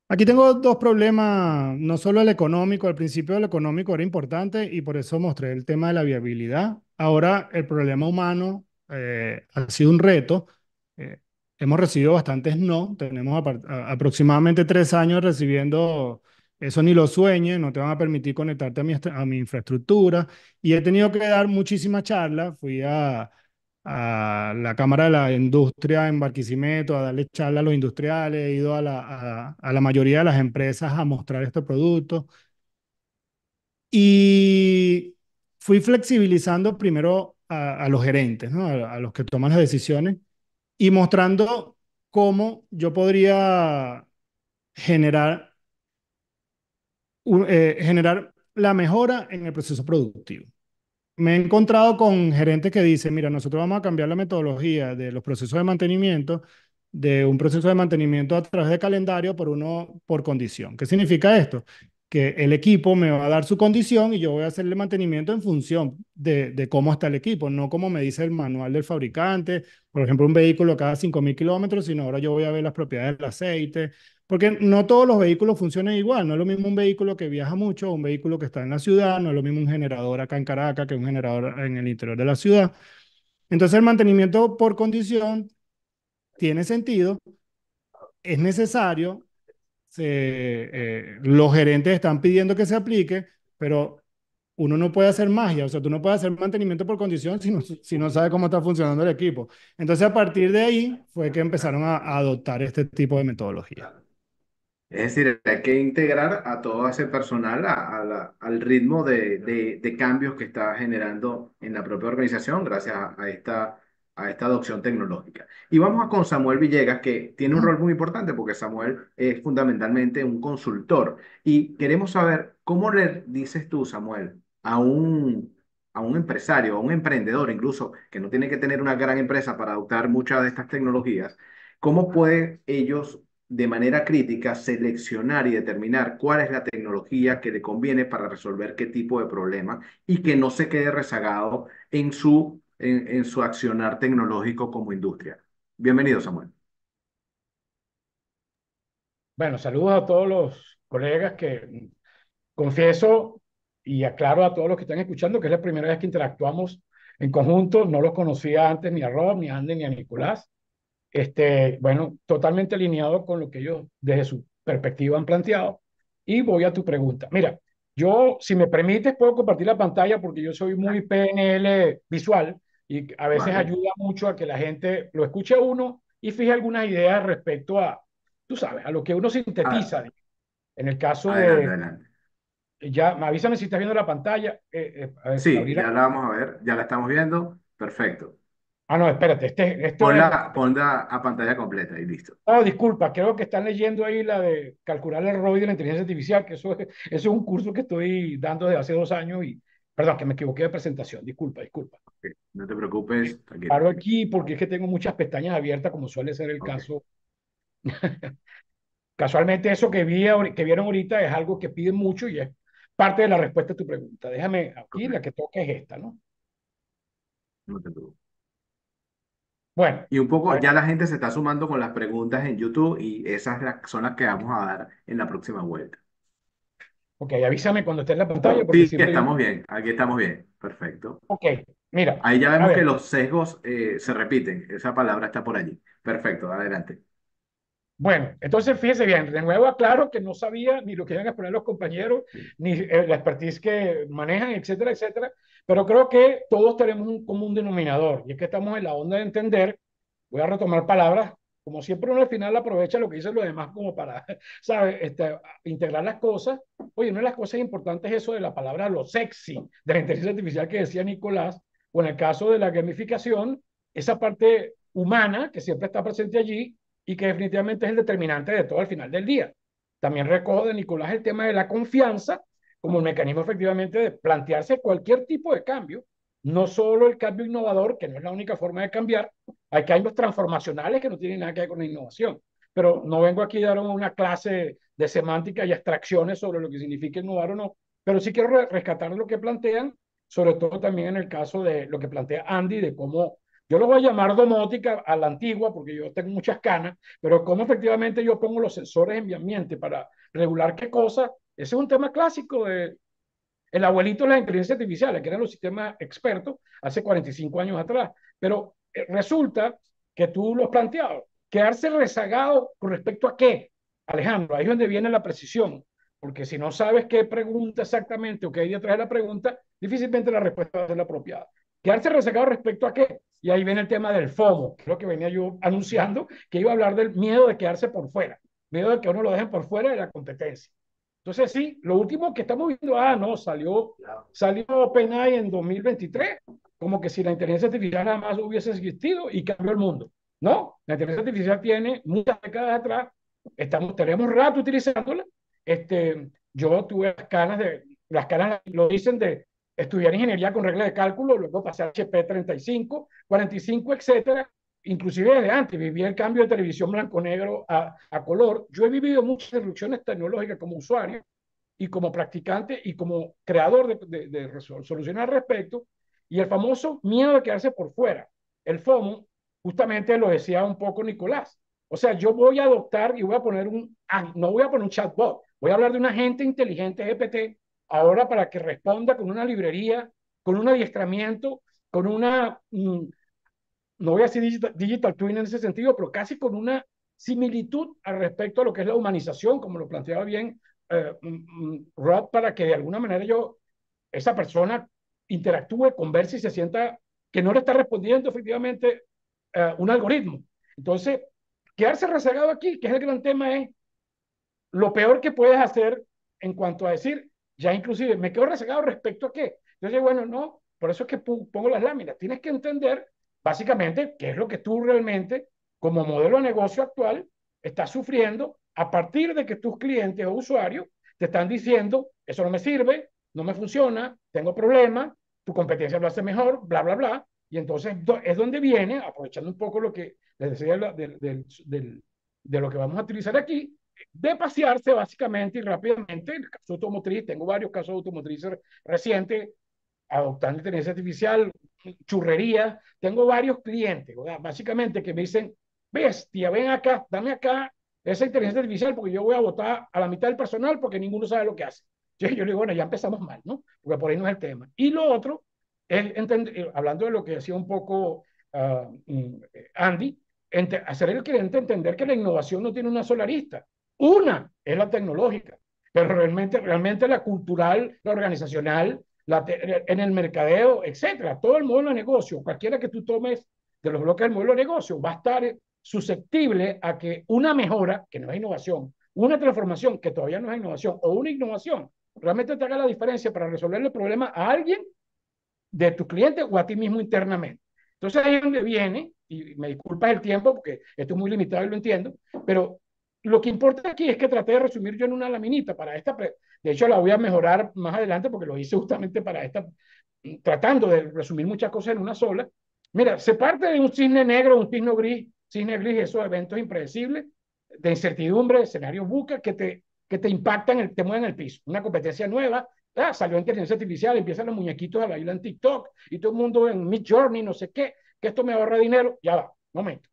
Aquí tengo dos problemas, no solo el económico, al principio el económico era importante y por eso mostré el tema de la viabilidad. Ahora el problema humano ha sido un reto. Eh, Hemos recibido bastantes no, tenemos aproximadamente 3 años recibiendo eso ni lo sueñes, no te van a permitir conectarte a mi infraestructura y he tenido que dar muchísimas charlas. Fui a la Cámara de la Industria en Barquisimeto, a darle charla a los industriales, he ido a la mayoría de las empresas a mostrar este producto y fui flexibilizando primero a los gerentes, ¿no? A los que toman las decisiones y mostrando cómo yo podría generar, generar la mejora en el proceso productivo. Me he encontrado con gerentes que dicen, mira, nosotros vamos a cambiar la metodología de los procesos de mantenimiento, de un proceso de mantenimiento a través de calendario por uno por condición. ¿Qué significa esto? Que el equipo me va a dar su condición y yo voy a hacerle mantenimiento en función de cómo está el equipo, no como me dice el manual del fabricante, por ejemplo, un vehículo cada 5.000 kilómetros, sino ahora yo voy a ver las propiedades del aceite, porque no todos los vehículos funcionan igual. No es lo mismo un vehículo que viaja mucho, un vehículo que está en la ciudad, no es lo mismo un generador acá en Caracas que un generador en el interior de la ciudad. Entonces el mantenimiento por condición tiene sentido, es necesario, los gerentes están pidiendo que se aplique, pero uno no puede hacer magia, o sea, tú no puedes hacer mantenimiento por condición si no sabes cómo está funcionando el equipo. Entonces a partir de ahí fue que empezaron a adoptar este tipo de metodología. Es decir, hay que integrar a todo ese personal al ritmo de cambios que está generando en la propia organización gracias a esta a esta adopción tecnológica. Y vamos a con Samuel Villegas, que tiene un rol muy importante porque Samuel es fundamentalmente un consultor. Y queremos saber cómo le dices tú, Samuel, a un empresario, a un emprendedor incluso, que no tiene que tener una gran empresa para adoptar muchas de estas tecnologías, cómo pueden ellos de manera crítica seleccionar y determinar cuál es la tecnología que le conviene para resolver qué tipo de problema y que no se quede rezagado en su accionar tecnológico como industria. Bienvenido, Samuel. Bueno, saludos a todos los colegas que confieso y aclaro a todos los que están escuchando que es la primera vez que interactuamos en conjunto. No los conocía antes ni a Rob, ni a Andy, ni a Nicolás. Bueno, totalmente alineado con lo que ellos desde su perspectiva han planteado. Y voy a tu pregunta. Mira, yo, si me permites, puedo compartir la pantalla porque yo soy muy PNL visual y a veces Vale, ayuda mucho a que la gente lo escuche a uno y fije algunas ideas respecto a, tú sabes, a lo que uno A- sintetiza. En el caso adelante, de, adelante. ya, avísame si estás viendo la pantalla, a ver, Sí, abrir. ya la vamos a ver, ya la estamos viendo. Perfecto. Ah, no, espérate, esto es, Ponla a pantalla completa y listo. oh, disculpa, creo que están leyendo ahí la de calcular el ROI de la inteligencia artificial, que eso es un curso que estoy dando desde hace 2 años y, perdón, que me equivoqué de presentación, disculpa, disculpa. Ok, no te preocupes, tranquilo. Paro aquí porque es que tengo muchas pestañas abiertas, como suele ser el Ok, caso. Casualmente eso que vieron ahorita es algo que piden mucho y es parte de la respuesta a tu pregunta. Déjame aquí, la que correcto. toca es esta, ¿no? No te preocupes. Bueno, Y un a poco, ver, ya la gente se está sumando con las preguntas en YouTube y son las que vamos a dar en la próxima vuelta. ok, avísame cuando esté en la pantalla porque Sí, siempre estamos bien, aquí estamos bien. Perfecto. ok, mira, Ahí ya a vemos que ver, los sesgos se repiten. Esa palabra está por allí. Perfecto, adelante. bueno, entonces fíjese bien, de nuevo aclaro que no sabía ni lo que iban a exponer los compañeros, ni la expertise que manejan, etcétera, etcétera, pero creo que todos tenemos un común denominador y es que estamos en la onda de entender, voy a retomar palabras, como siempre uno al final aprovecha lo que dicen los demás como para, ¿sabes? Integrar las cosas. Oye, una de las cosas importantes es eso de la palabra lo sexy de la inteligencia artificial que decía Nicolás, o en el caso de la gamificación, esa parte humana que siempre está presente allí y que definitivamente es el determinante de todo al final del día. También recojo de Nicolás el tema de la confianza como un mecanismo efectivamente de plantearse cualquier tipo de cambio, no solo el cambio innovador, que no es la única forma de cambiar, hay cambios transformacionales que no tienen nada que ver con la innovación. Pero no vengo aquí a dar una clase de semántica y abstracciones sobre lo que significa innovar o no, pero sí quiero rescatar lo que plantean, sobre todo también en el caso de lo que plantea Andy, de cómo yo lo voy a llamar domótica a la antigua, porque yo tengo muchas canas, pero cómo efectivamente yo pongo los sensores en mi ambiente para regular qué cosa, ese es un tema clásico de el abuelito de las inteligencias artificiales, que eran los sistemas expertos hace 45 años atrás. Pero resulta que tú lo has planteado, quedarse rezagado con respecto a qué, Alejandro, ahí es donde viene la precisión, porque si no sabes qué pregunta exactamente o qué hay detrás de la pregunta, difícilmente la respuesta va a ser la apropiada. Quedarse rezagado respecto a qué, y ahí viene el tema del FOMO, que es lo que venía yo anunciando, que iba a hablar del miedo de quedarse por fuera, miedo de que uno lo dejen por fuera de la competencia. Entonces, sí, lo último que estamos viendo, no, salió OpenAI en 2023, como que si la inteligencia artificial nada más hubiese existido y cambió el mundo. No, la inteligencia artificial tiene muchas décadas atrás, tenemos rato utilizándola. Yo tuve las canas lo dicen de estudiar ingeniería con reglas de cálculo, luego pasé a HP 35, 45, etcétera, inclusive desde antes, viví el cambio de televisión blanco-negro a color. Yo he vivido muchas disrupciones tecnológicas como usuario y como practicante y como creador de soluciones al respecto. Y el famoso miedo de quedarse por fuera, el FOMO, justamente lo decía un poco Nicolás. O sea, yo voy a adoptar y voy a poner no voy a poner un chatbot, voy a hablar de un agente inteligente GPT ahora para que responda con una librería, con un adiestramiento, con una no voy a decir digital twin en ese sentido, pero casi con una similitud al respecto a lo que es la humanización, como lo planteaba bien Rod, para que de alguna manera esa persona interactúe, converse y se sienta que no le está respondiendo efectivamente un algoritmo. Entonces, quedarse rezagado aquí, que es el gran tema, es lo peor que puedes hacer en cuanto a decir, ya inclusive, me quedo rezagado respecto a qué. Entonces, bueno, no, por eso es que pongo las láminas. Tienes que entender básicamente, qué es lo que tú realmente, como modelo de negocio actual, estás sufriendo a partir de que tus clientes o usuarios te están diciendo, eso no me sirve, no me funciona, tengo problemas, tu competencia lo hace mejor, bla, bla, bla. Y entonces es donde viene, aprovechando un poco lo que les decía de lo que vamos a utilizar aquí, de pasearse básicamente y rápidamente. En el caso automotriz, tengo varios casos de automotrices recientes adoptando inteligencia artificial, churrería. Tengo varios clientes, ¿verdad? Básicamente que me dicen, bestia, ven acá, dame acá esa inteligencia artificial porque yo voy a votar a la mitad del personal porque ninguno sabe lo que hace. Yo le digo, bueno, ya empezamos mal, ¿no? Porque por ahí no es el tema. Y lo otro es, hablando de lo que decía un poco Andy, hacer el cliente entender que la innovación no tiene una sola arista. Una es la tecnológica, pero realmente la cultural, la organizacional, en el mercadeo, etcétera. Todo el modelo de negocio, cualquiera que tú tomes de los bloques del modelo de negocio, va a estar susceptible a que una mejora, que no es innovación, una transformación, que todavía no es innovación, o una innovación, realmente te haga la diferencia para resolver el problema a alguien de tus clientes o a ti mismo internamente. Entonces ahí es donde viene, y me disculpas el tiempo porque esto es muy limitado y lo entiendo, pero lo que importa aquí es que traté de resumir yo en una laminita para esta, de hecho la voy a mejorar más adelante porque lo hice justamente para esta, tratando de resumir muchas cosas en una sola. Mira, se parte de un cisne negro, un cisne gris, esos eventos impredecibles, de incertidumbre, escenarios buca que te impactan, te mueven el piso. Una competencia nueva, salió inteligencia artificial, empiezan los muñequitos a bailar en TikTok y todo el mundo en Mid Journey, no sé qué, que esto me ahorra dinero. Ya va, momento.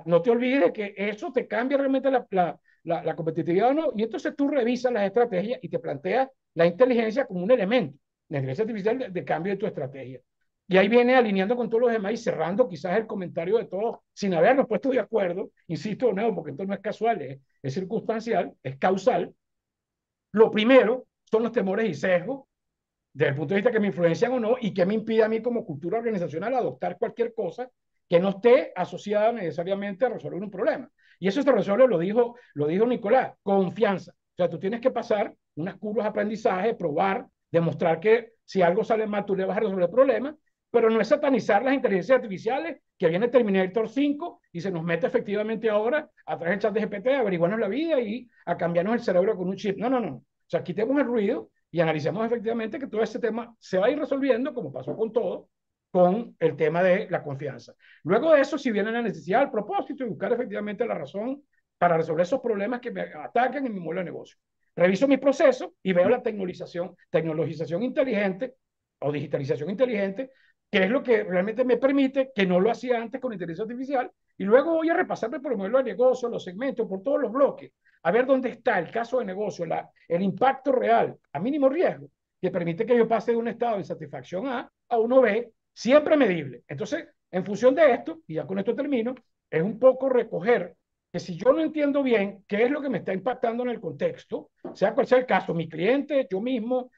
No te olvides que eso te cambia realmente la competitividad o no. Y entonces tú revisas las estrategias y te planteas la inteligencia como un elemento, la inteligencia artificial de cambio de tu estrategia. Y ahí viene alineando con todos los demás y cerrando quizás el comentario de todos sin habernos puesto de acuerdo. Insisto de nuevo, porque esto no es casual, es circunstancial, es causal. Lo primero son los temores y sesgos desde el punto de vista que me influencian o no y que me impide a mí como cultura organizacional adoptar cualquier cosa que no esté asociada necesariamente a resolver un problema. Y eso se resuelve, lo dijo Nicolás, confianza. O sea, tú tienes que pasar unas curvas de aprendizaje, probar, demostrar que si algo sale mal, tú le vas a resolver el problema, pero no es satanizar las inteligencias artificiales que viene Terminator 5 y se nos mete efectivamente ahora a través del chat de GPT a averiguarnos la vida y a cambiarnos el cerebro con un chip. No, no, no. O sea, quitemos el ruido y analicemos efectivamente que todo ese tema se va a ir resolviendo, como pasó con todo, con el tema de la confianza. Luego de eso, si viene la necesidad, el propósito y buscar efectivamente la razón para resolver esos problemas que me atacan en mi modelo de negocio. Reviso mis procesos y veo la tecnologización inteligente o digitalización inteligente, que es lo que realmente me permite, que no lo hacía antes con inteligencia artificial, y luego voy a repasarme por el modelo de negocio, los segmentos, por todos los bloques, a ver dónde está el caso de negocio, el impacto real a mínimo riesgo, que permite que yo pase de un estado de satisfacción a uno B, siempre medible. Entonces, en función de esto, y ya con esto termino, es un poco recoger que si yo no entiendo bien qué es lo que me está impactando en el contexto, sea cual sea el caso, mi cliente, yo mismo,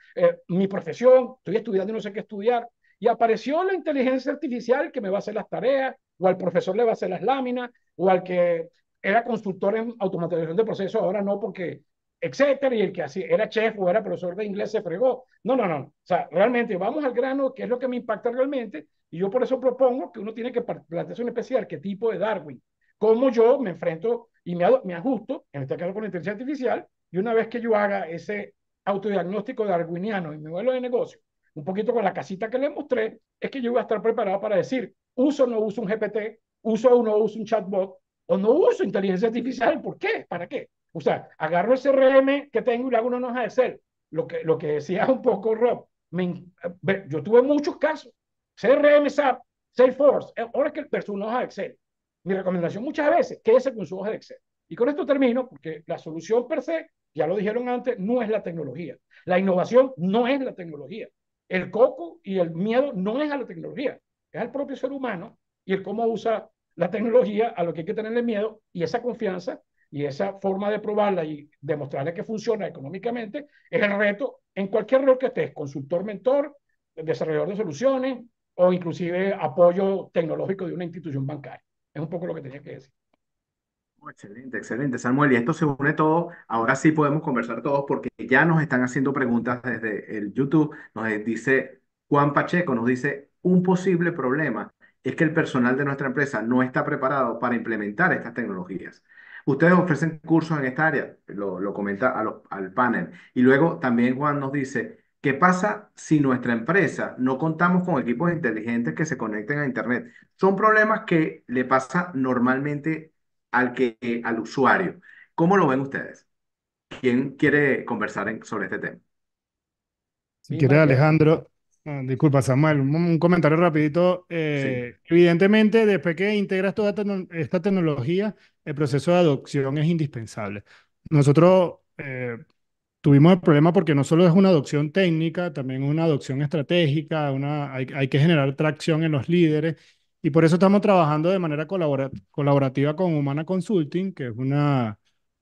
mi profesión, estoy estudiando y no sé qué estudiar, y apareció la inteligencia artificial que me va a hacer las tareas, o al profesor le va a hacer las láminas, o al que era consultor en automatización de procesos, ahora no porque, etcétera, y el que así era chef o era profesor de inglés se fregó. No, no, no. O sea, realmente vamos al grano, qué es lo que me impacta realmente, y yo por eso propongo que uno tiene que plantearse un especial, qué tipo de Darwin, cómo yo me enfrento y me ajusto, en este caso con la inteligencia artificial, y una vez que yo haga ese autodiagnóstico darwiniano en mi modelo de negocio, un poquito con la casita que les mostré, es que yo voy a estar preparado para decir, uso o no uso un GPT, uso o no uso un chatbot, o no uso inteligencia artificial. ¿Por qué? ¿Para qué? O sea, agarro ese RM que tengo y le hago una hoja de Excel. Lo que decía un poco Rob, yo tuve muchos casos. CRM, SAP, Salesforce, Oracle versus una hoja de Excel. Mi recomendación muchas veces, quédese con su hoja de Excel. Y con esto termino, porque la solución per se, ya lo dijeron antes, no es la tecnología. La innovación no es la tecnología. El coco y el miedo no es a la tecnología, es al propio ser humano y el cómo usa la tecnología a lo que hay que tenerle miedo y esa confianza y esa forma de probarla y demostrarle que funciona económicamente es el reto en cualquier rol que estés, consultor, mentor, desarrollador de soluciones o inclusive apoyo tecnológico de una institución bancaria. Es un poco lo que tenía que decir. Oh, excelente, excelente, Samuel. Y esto se une todo. Ahora sí podemos conversar todos porque ya nos están haciendo preguntas desde el YouTube. Nos dice Juan Pacheco, nos dice un posible problema es que el personal de nuestra empresa no está preparado para implementar estas tecnologías. Ustedes ofrecen cursos en esta área, lo comenta al panel. Y luego también Juan nos dice, ¿qué pasa si nuestra empresa no contamos con equipos inteligentes que se conecten a Internet? Son problemas que le pasa normalmente al usuario. ¿Cómo lo ven ustedes? ¿Quién quiere conversar sobre este tema? Si Sí, quieres, Michael. Alejandro, disculpa, Samuel, un comentario rapidito. Sí. Evidentemente, después que integras toda esta tecnología, el proceso de adopción es indispensable. Nosotros tuvimos el problema porque no solo es una adopción técnica, también es una adopción estratégica, hay que generar tracción en los líderes y por eso estamos trabajando de manera colaborativa con Humana Consulting, que es una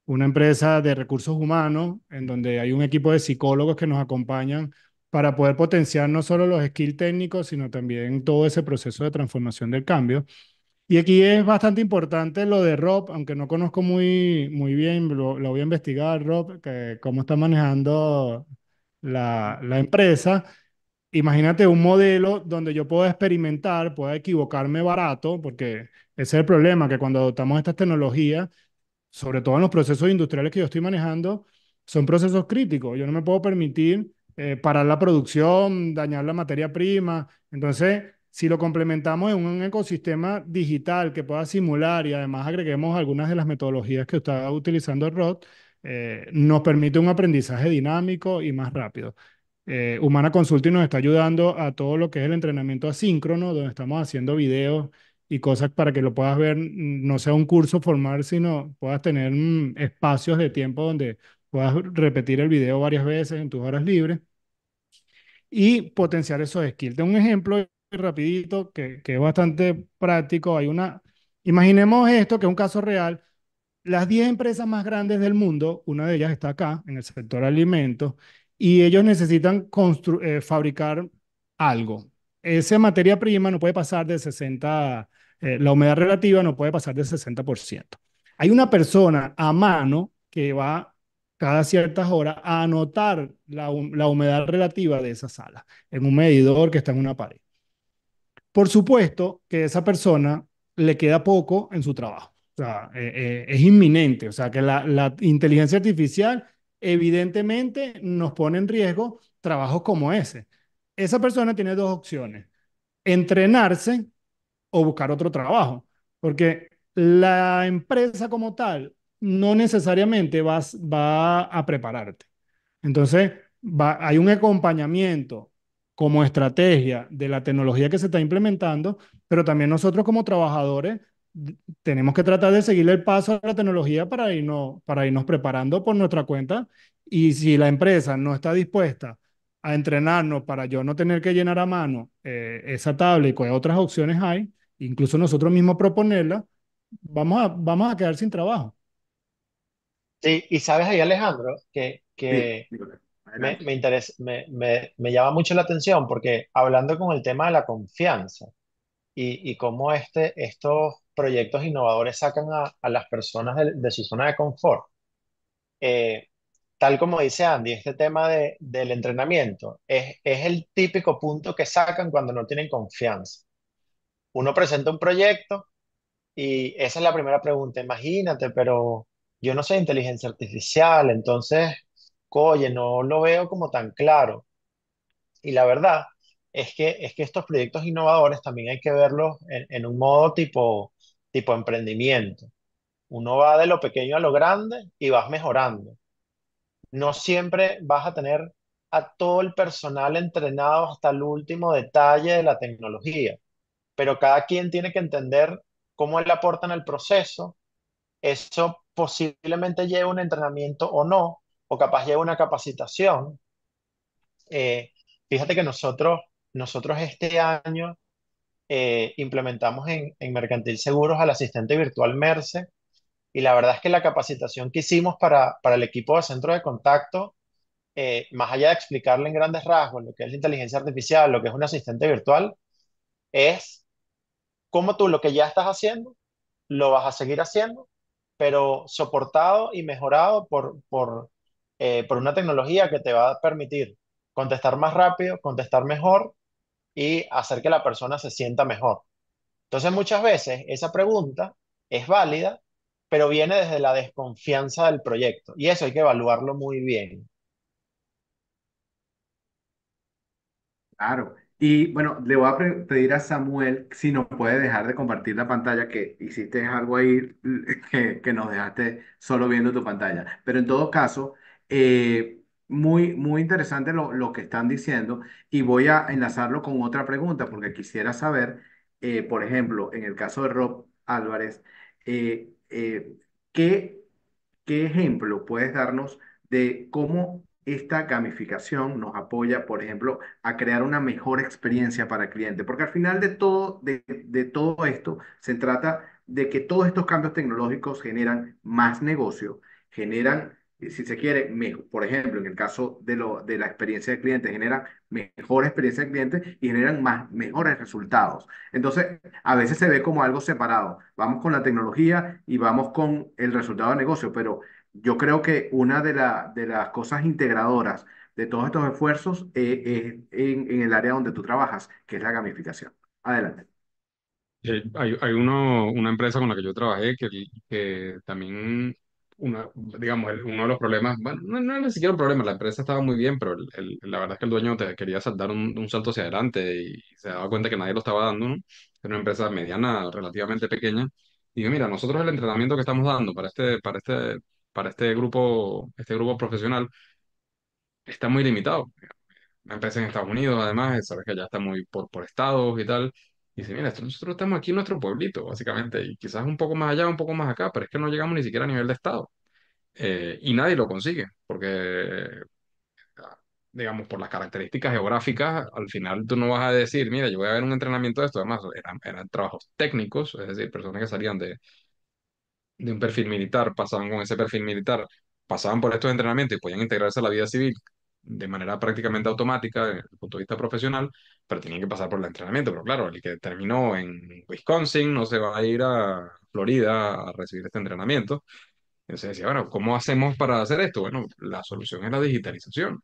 empresa de recursos humanos en donde hay un equipo de psicólogos que nos acompañan para poder potenciar no solo los skills técnicos, sino también todo ese proceso de transformación del cambio. Y aquí es bastante importante lo de Rob, aunque no conozco muy bien, lo voy a investigar, Rob, que cómo está manejando la empresa. Imagínate un modelo donde yo puedo experimentar, pueda equivocarme barato, porque ese es el problema, que cuando adoptamos estas tecnologías, sobre todo en los procesos industriales que yo estoy manejando, son procesos críticos. Yo no me puedo permitir parar la producción, dañar la materia prima. Entonces, si lo complementamos en un ecosistema digital que pueda simular y además agreguemos algunas de las metodologías que está utilizando Rod, nos permite un aprendizaje dinámico y más rápido. Humana Consulting nos está ayudando a todo lo que es el entrenamiento asíncrono, donde estamos haciendo videos y cosas para que lo puedas ver, no sea un curso formal, sino puedas tener espacios de tiempo donde puedas repetir el video varias veces en tus horas libres y potenciar esos skills. Tengo un ejemplo rapidito que es bastante práctico. Imaginemos esto, que es un caso real. Las 10 empresas más grandes del mundo, una de ellas está acá, en el sector alimentos, y ellos necesitan fabricar algo. Esa materia prima no puede pasar de 60, la humedad relativa no puede pasar del 60%. Hay una persona a mano que va cada ciertas horas a anotar la humedad relativa de esa sala en un medidor que está en una pared. Por supuesto que a esa persona le queda poco en su trabajo. O sea, es inminente. O sea, que la inteligencia artificial evidentemente nos pone en riesgo trabajos como ese. Esa persona tiene dos opciones: entrenarse o buscar otro trabajo, porque la empresa como tal no necesariamente va a prepararte. Entonces, hay un acompañamiento como estrategia de la tecnología que se está implementando, pero también nosotros como trabajadores tenemos que tratar de seguirle el paso a la tecnología para irnos preparando por nuestra cuenta. Y si la empresa no está dispuesta a entrenarnos para yo no tener que llenar a mano esa tabla y qué otras opciones hay, incluso nosotros mismos proponerla, vamos a quedar sin trabajo. Sí, y sabes ahí, Alejandro, Sí, que Nicolás, me, adelante. me interesa, me llama mucho la atención porque hablando con el tema de la confianza y cómo estos proyectos innovadores sacan a las personas de su zona de confort, eh, tal como dice Andy, este tema del entrenamiento es el típico punto que sacan cuando no tienen confianza. Uno presenta un proyecto y esa es la primera pregunta. Imagínate, pero yo no sé inteligencia artificial, entonces, oye, no lo veo como tan claro. Y la verdad es que estos proyectos innovadores también hay que verlos en un modo tipo emprendimiento. Uno va de lo pequeño a lo grande y vas mejorando. No siempre vas a tener a todo el personal entrenado hasta el último detalle de la tecnología, pero cada quien tiene que entender cómo él aporta en el proceso. Eso posiblemente lleve un entrenamiento o no, o capaz lleve una capacitación. Eh, Fíjate que nosotros este año implementamos en Mercantil Seguros al asistente virtual Merce, y la verdad es que la capacitación que hicimos para el equipo de centro de contacto, más allá de explicarle en grandes rasgos lo que es la inteligencia artificial, lo que es un asistente virtual, es cómo tú lo que ya estás haciendo lo vas a seguir haciendo, pero soportado y mejorado por una tecnología que te va a permitir contestar más rápido, contestar mejor y hacer que la persona se sienta mejor. Entonces, muchas veces esa pregunta es válida, pero viene desde la desconfianza del proyecto. Y eso hay que evaluarlo muy bien. Claro. Y bueno, le voy a pedir a Samuel si nos puede dejar de compartir la pantalla, que hiciste algo ahí que nos dejaste solo viendo tu pantalla. Pero en todo caso, muy interesante lo que están diciendo y voy a enlazarlo con otra pregunta porque quisiera saber, por ejemplo, en el caso de Rob Álvarez, eh, ¿qué ¿qué ejemplo puedes darnos de cómo esta gamificación nos apoya, por ejemplo, a crear una mejor experiencia para el cliente? Porque al final de todo esto se trata de que todos estos cambios tecnológicos generan más negocio, generan, si se quiere, por ejemplo, en el caso de la experiencia del cliente, generan mejor experiencia del cliente y generan mejores resultados. Entonces, a veces se ve como algo separado. Vamos con la tecnología y vamos con el resultado del negocio, pero yo creo que una de las cosas integradoras de todos estos esfuerzos es en el área donde tú trabajas, que es la gamificación. Adelante. Una empresa con la que yo trabajé que también, digamos, uno de los problemas, bueno, no era ni siquiera un problema, la empresa estaba muy bien, pero la verdad es que el dueño te quería saltar un salto hacia adelante y se daba cuenta que nadie lo estaba dando, ¿no? Era una empresa mediana, relativamente pequeña. Y digo, mira, nosotros el entrenamiento que estamos dando para este grupo profesional está muy limitado. Una empresa en Estados Unidos, además, sabes que ya está muy por estados y tal. Y dice, mira, nosotros estamos aquí en nuestro pueblito, básicamente, y quizás un poco más allá, un poco más acá, pero es que no llegamos ni siquiera a nivel de estado. Y nadie lo consigue, porque, ah, digamos, por las características geográficas, al final tú no vas a decir, mira, yo voy a ver un entrenamiento de esto. Además, eran trabajos técnicos, es decir, personas que salían de un perfil militar, pasaban con ese perfil militar, pasaban por estos entrenamientos y podían integrarse a la vida civil de manera prácticamente automática desde el punto de vista profesional, pero tenían que pasar por el entrenamiento. Pero claro, el que terminó en Wisconsin no se va a ir a Florida a recibir este entrenamiento. Entonces decía, bueno, ¿cómo hacemos para hacer esto? Bueno, la solución es la digitalización.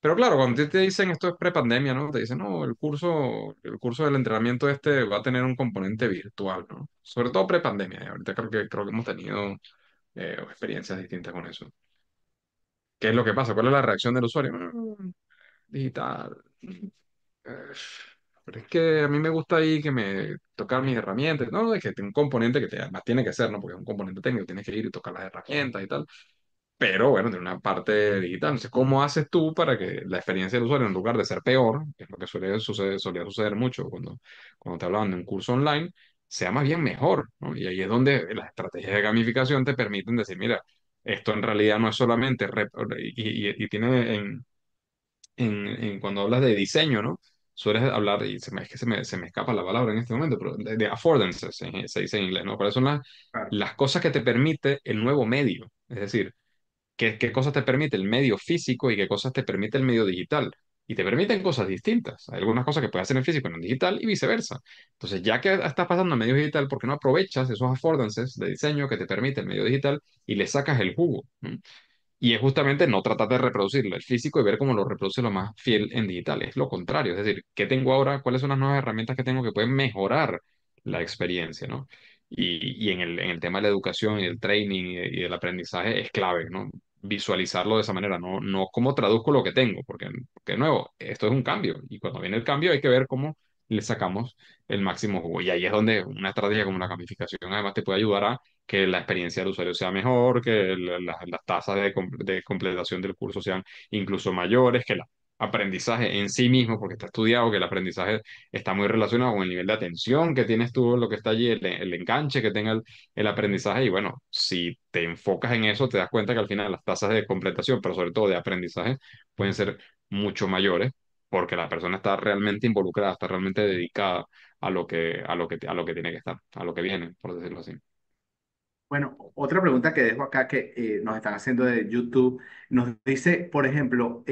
Pero claro, cuando te dicen esto es prepandemia, ¿no? Te dicen, no, el curso del entrenamiento este va a tener un componente virtual, ¿no? Sobre todo prepandemia. Y ahorita creo que hemos tenido experiencias distintas con eso. ¿Qué es lo que pasa? ¿Cuál es la reacción del usuario? Digital. Eh, pero es que a mí me gusta ahí que me tocar mis herramientas. No, es que tiene un componente que además tiene que ser, ¿no? Porque es un componente técnico, tienes que ir y tocar las herramientas y tal. Pero bueno, tiene una parte digital. Entonces, ¿cómo haces tú para que la experiencia del usuario, en lugar de ser peor, que es lo que solía suceder mucho cuando te hablaban de un curso online, sea más bien mejor, ¿no? Y ahí es donde las estrategias de gamificación te permiten decir, mira, esto en realidad no es solamente, y tiene cuando hablas de diseño, ¿no? Sueles hablar, y es que se me escapa la palabra en este momento, pero de affordances, se dice en inglés, ¿no? ¿Cuáles son Claro. las cosas que te permite el nuevo medio? Es decir, qué cosas te permite el medio físico y qué cosas te permite el medio digital. Y te permiten cosas distintas. Hay algunas cosas que puedes hacer en físico y en digital y viceversa. Entonces, ya que estás pasando a medio digital, ¿por qué no aprovechas esos affordances de diseño que te permite el medio digital y le sacas el jugo? ¿No? Y es justamente no tratar de reproducirlo, el físico, y ver cómo lo reproduce lo más fiel en digital. Es lo contrario, es decir, ¿qué tengo ahora? ¿Cuáles son las nuevas herramientas que tengo que pueden mejorar la experiencia, ¿no? Y en el tema de la educación y el training y del aprendizaje es clave, ¿no? Visualizarlo de esa manera, no cómo traduzco lo que tengo, porque de nuevo, esto es un cambio, y cuando viene el cambio hay que ver cómo le sacamos el máximo jugo. Y ahí es donde una estrategia como la gamificación además te puede ayudar a que la experiencia del usuario sea mejor, que las tasas de completación del curso sean incluso mayores, que el aprendizaje en sí mismo, porque está estudiado que el aprendizaje está muy relacionado con el nivel de atención que tienes tú, lo que está allí, el enganche que tenga el aprendizaje. Y bueno, si te enfocas en eso, te das cuenta que al final las tasas de completación, pero sobre todo de aprendizaje, pueden ser mucho mayores porque la persona está realmente involucrada, está realmente dedicada a lo que tiene que estar, a lo que viene, por decirlo así. Bueno, otra pregunta que dejo acá que nos están haciendo de YouTube, nos dice, por ejemplo,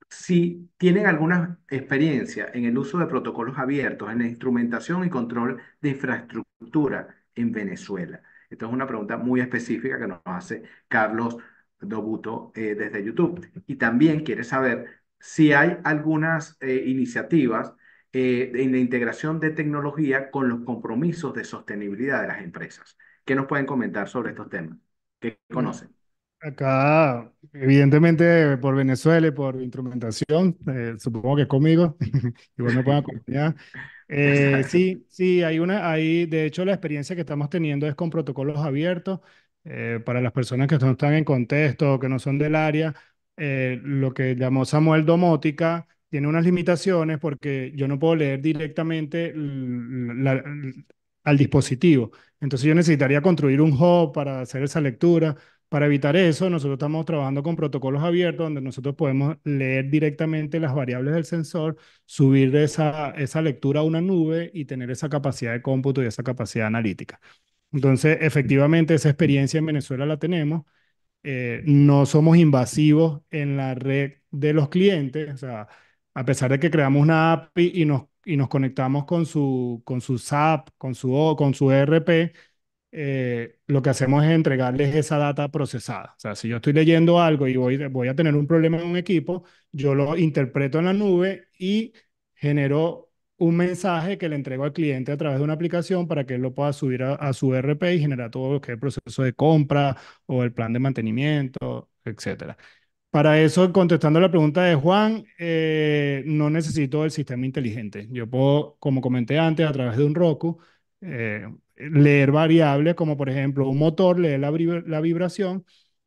si tienen alguna experiencia en el uso de protocolos abiertos en la instrumentación y control de infraestructura en Venezuela. Esta es una pregunta muy específica que nos hace Carlos Dobuto desde YouTube. Y también quiere saber si hay algunas iniciativas en la integración de tecnología con los compromisos de sostenibilidad de las empresas. ¿Qué nos pueden comentar sobre estos temas? ¿Qué Bueno, conocen? acá, evidentemente, por Venezuela y por instrumentación, supongo que conmigo, igual me pueden acompañar. Exacto. Sí, sí, de hecho, la experiencia que estamos teniendo es con protocolos abiertos. Para las personas que no están en contexto o que no son del área, lo que llamó Samuel domótica tiene unas limitaciones porque yo no puedo leer directamente al dispositivo. Entonces yo necesitaría construir un hub para hacer esa lectura. Para evitar eso, nosotros estamos trabajando con protocolos abiertos donde nosotros podemos leer directamente las variables del sensor, subir esa lectura a una nube y tener esa capacidad de cómputo y esa capacidad analítica. Entonces, efectivamente, esa experiencia en Venezuela la tenemos. No somos invasivos en la red de los clientes, o sea, a pesar de que creamos una API y nos conectamos con su SAP, con su ERP, lo que hacemos es entregarles esa data procesada. O sea, si yo estoy leyendo algo y voy a tener un problema en un equipo, yo lo interpreto en la nube y genero un mensaje que le entrego al cliente a través de una aplicación para que él lo pueda subir a su ERP y generar todo lo que es el proceso de compra o el plan de mantenimiento, etcétera. Para eso, contestando la pregunta de Juan, no necesito el sistema inteligente. Yo puedo, como comenté antes, a través de un Roku, leer variables como por ejemplo un motor lee la vibración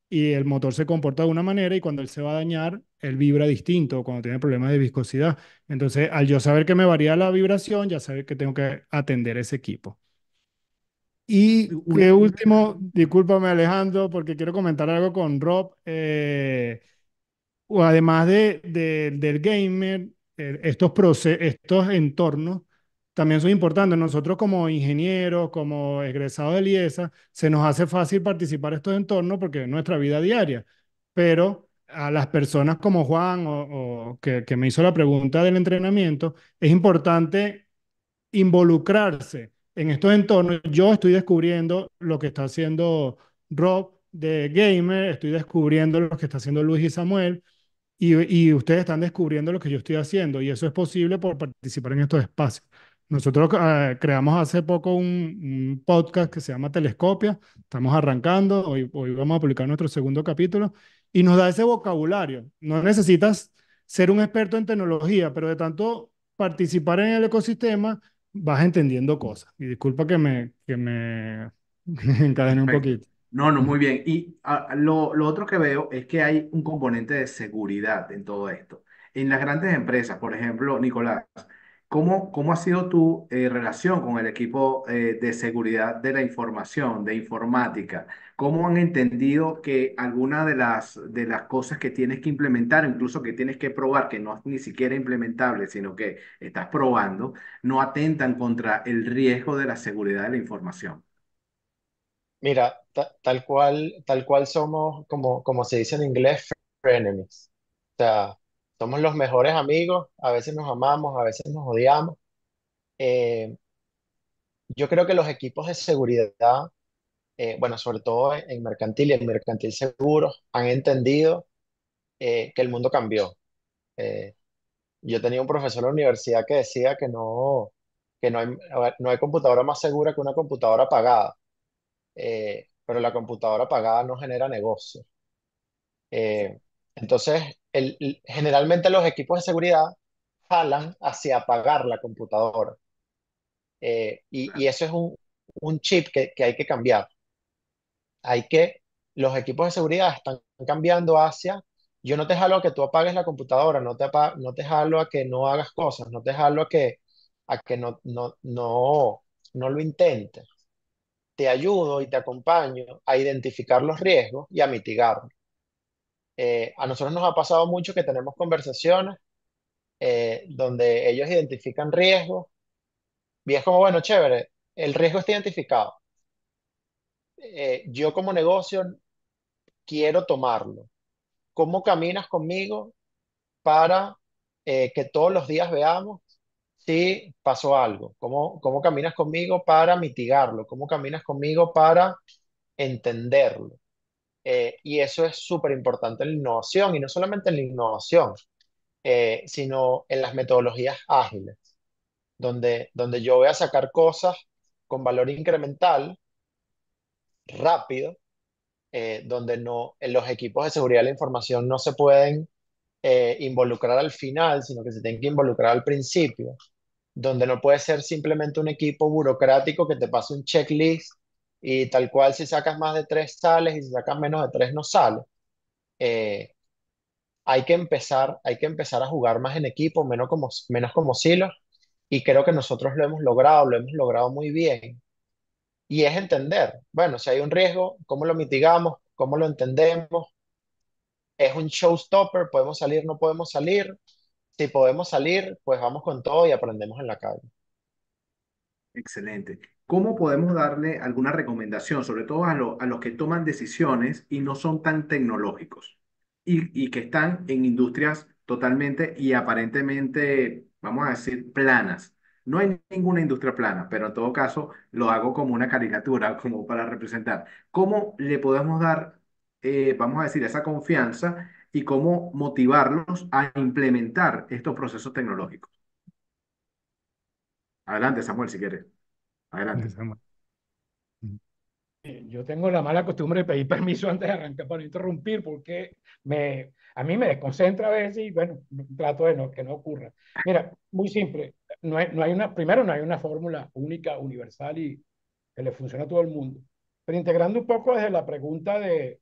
y el motor se comporta de una manera y cuando él se va a dañar, él vibra distinto cuando tiene problemas de viscosidad. Entonces, al yo saber que me varía la vibración, ya saber que tengo que atender ese equipo. Y qué Una, último, discúlpame Alejandro, porque quiero comentar algo con Rob. O además del gamer, estos entornos también son importantes. Nosotros como ingenieros, como egresados del IESA, se nos hace fácil participar en estos entornos porque es nuestra vida diaria. Pero a las personas como Juan o que me hizo la pregunta del entrenamiento, es importante involucrarse en estos entornos. Yo estoy descubriendo lo que está haciendo Rob de gamer, estoy descubriendo lo que está haciendo Luis y Samuel y ustedes están descubriendo lo que yo estoy haciendo y eso es posible por participar en estos espacios. Nosotros creamos hace poco un podcast que se llama Telescopia, estamos arrancando, hoy vamos a publicar nuestro segundo capítulo y nos da ese vocabulario. No necesitas ser un experto en tecnología, pero de tanto participar en el ecosistema vas entendiendo cosas. Y disculpa que me encadené un perfecto. poquito. No, no, muy bien. Y lo otro que veo es que hay un componente de seguridad en todo esto. En las grandes empresas, por ejemplo, Nicolás, ¿cómo ha sido tu relación con el equipo de seguridad de la información, de informática? ¿Cómo han entendido que alguna de las cosas que tienes que implementar, incluso que tienes que probar, que no es ni siquiera implementable, sino que estás probando, no atentan contra el riesgo de la seguridad de la información? Mira, tal cual somos, como se dice en inglés, frenemies. O sea, somos los mejores amigos, a veces nos amamos, a veces nos odiamos. Eh, yo creo que los equipos de seguridad, bueno, sobre todo en mercantil y en mercantil seguros, han entendido que el mundo cambió. Eh, yo tenía un profesor en la universidad que decía que no hay, a ver, no hay computadora más segura que una computadora apagada, pero la computadora apagada no genera negocio. Eh, entonces, generalmente los equipos de seguridad jalan hacia apagar la computadora. Y eso es un chip que hay que cambiar. Hay que, los equipos de seguridad están cambiando hacia, yo no te jalo a que tú apagues la computadora, no te jalo a que no hagas cosas, no te jalo a que no lo intentes. Te ayudo y te acompaño a identificar los riesgos y a mitigarlos. A nosotros nos ha pasado mucho que tenemos conversaciones donde ellos identifican riesgos y es como, bueno, chévere, el riesgo está identificado. Yo como negocio quiero tomarlo. ¿Cómo caminas conmigo para que todos los días veamos si pasó algo? ¿Cómo caminas conmigo para mitigarlo? ¿Cómo caminas conmigo para entenderlo? Y eso es súper importante en la innovación y no solamente en la innovación, sino en las metodologías ágiles. donde yo voy a sacar cosas con valor incremental, rápido, donde no, en los equipos de seguridad de la información no se pueden involucrar al final, sino que se tienen que involucrar al principio, donde no puede ser simplemente un equipo burocrático que te pase un checklist y tal cual si sacas más de tres sales y si sacas menos de tres no sales. Eh, hay que empezar a jugar más en equipo, menos como silos, y creo que nosotros lo hemos logrado muy bien. Y es entender, bueno, si hay un riesgo, ¿cómo lo mitigamos? ¿Cómo lo entendemos? ¿Es un showstopper? ¿Podemos salir? ¿No podemos salir? Si podemos salir, pues vamos con todo y aprendemos en la calle. Excelente. ¿Cómo podemos darle alguna recomendación, sobre todo a los que toman decisiones y no son tan tecnológicos y que están en industrias totalmente y aparentemente, vamos a decir, planas? No hay ninguna industria plana, pero en todo caso lo hago como una caricatura, como para representar. ¿Cómo le podemos dar, vamos a decir, esa confianza y cómo motivarlos a implementar estos procesos tecnológicos? Adelante, Samuel, si quieres. Adelante. Yo tengo la mala costumbre de pedir permiso antes de arrancar para no interrumpir porque a mí me desconcentra a veces y bueno, trato de que no ocurra. Mira, muy simple, primero no hay una fórmula única, universal y que le funcione a todo el mundo. Pero integrando un poco desde la pregunta de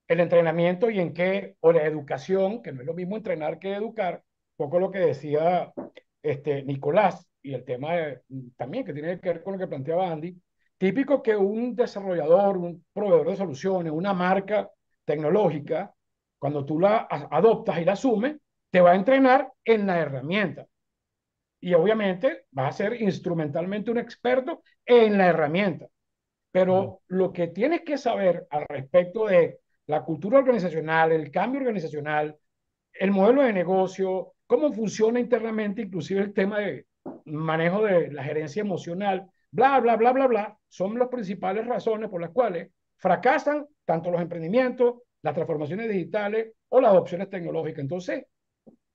el entrenamiento y en qué, o la educación, que no es lo mismo entrenar que educar, un poco lo que decía Nicolás y el tema también que tiene que ver con lo que planteaba Andy, típico que un desarrollador, un proveedor de soluciones, una marca tecnológica, cuando tú la adoptas y la asumes, te va a entrenar en la herramienta. Y obviamente vas a ser instrumentalmente un experto en la herramienta. Pero lo que tienes que saber al respecto de la cultura organizacional, el cambio organizacional, el modelo de negocio, cómo funciona internamente, inclusive el tema de manejo de la gerencia emocional, bla, bla, bla, bla, bla, son las principales razones por las cuales fracasan tanto los emprendimientos, las transformaciones digitales o las adopciones tecnológicas. Entonces,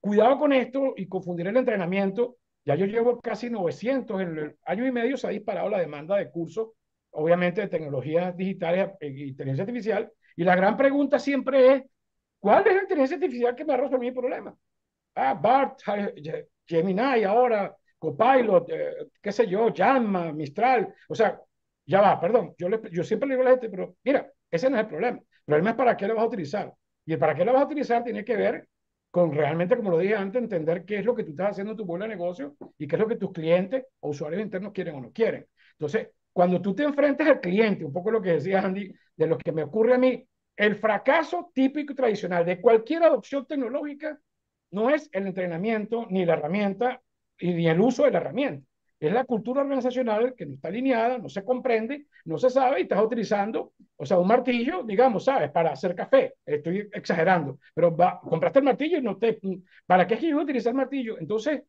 cuidado con esto y confundir el entrenamiento. Ya yo llevo casi 900, en el año y medio se ha disparado la demanda de cursos, obviamente de tecnologías digitales e inteligencia artificial, y la gran pregunta siempre es, ¿cuál es la inteligencia artificial que me ha resuelto mi problema? Ah, BART, Gemini ahora, Copilot, qué sé yo, Llama, Mistral, o sea, ya va, perdón, yo siempre le digo a la gente, pero mira, ese no es el problema. El problema es para qué lo vas a utilizar. Y el para qué lo vas a utilizar tiene que ver con realmente, como lo dije antes, entender qué es lo que tú estás haciendo en tu modelo de negocio y qué es lo que tus clientes o usuarios internos quieren o no quieren. Entonces, cuando tú te enfrentas al cliente, un poco lo que decía Andy, de lo que me ocurre a mí, el fracaso típico y tradicional de cualquier adopción tecnológica no es el entrenamiento ni la herramienta y ni el uso de la herramienta. Es la cultura organizacional que no está alineada, no se comprende, no se sabe y estás utilizando, o sea, un martillo, digamos, ¿sabes? Para hacer café. Estoy exagerando, pero compraste el martillo y no te... ¿Para qué es que yo voy a utilizar el martillo? Entonces,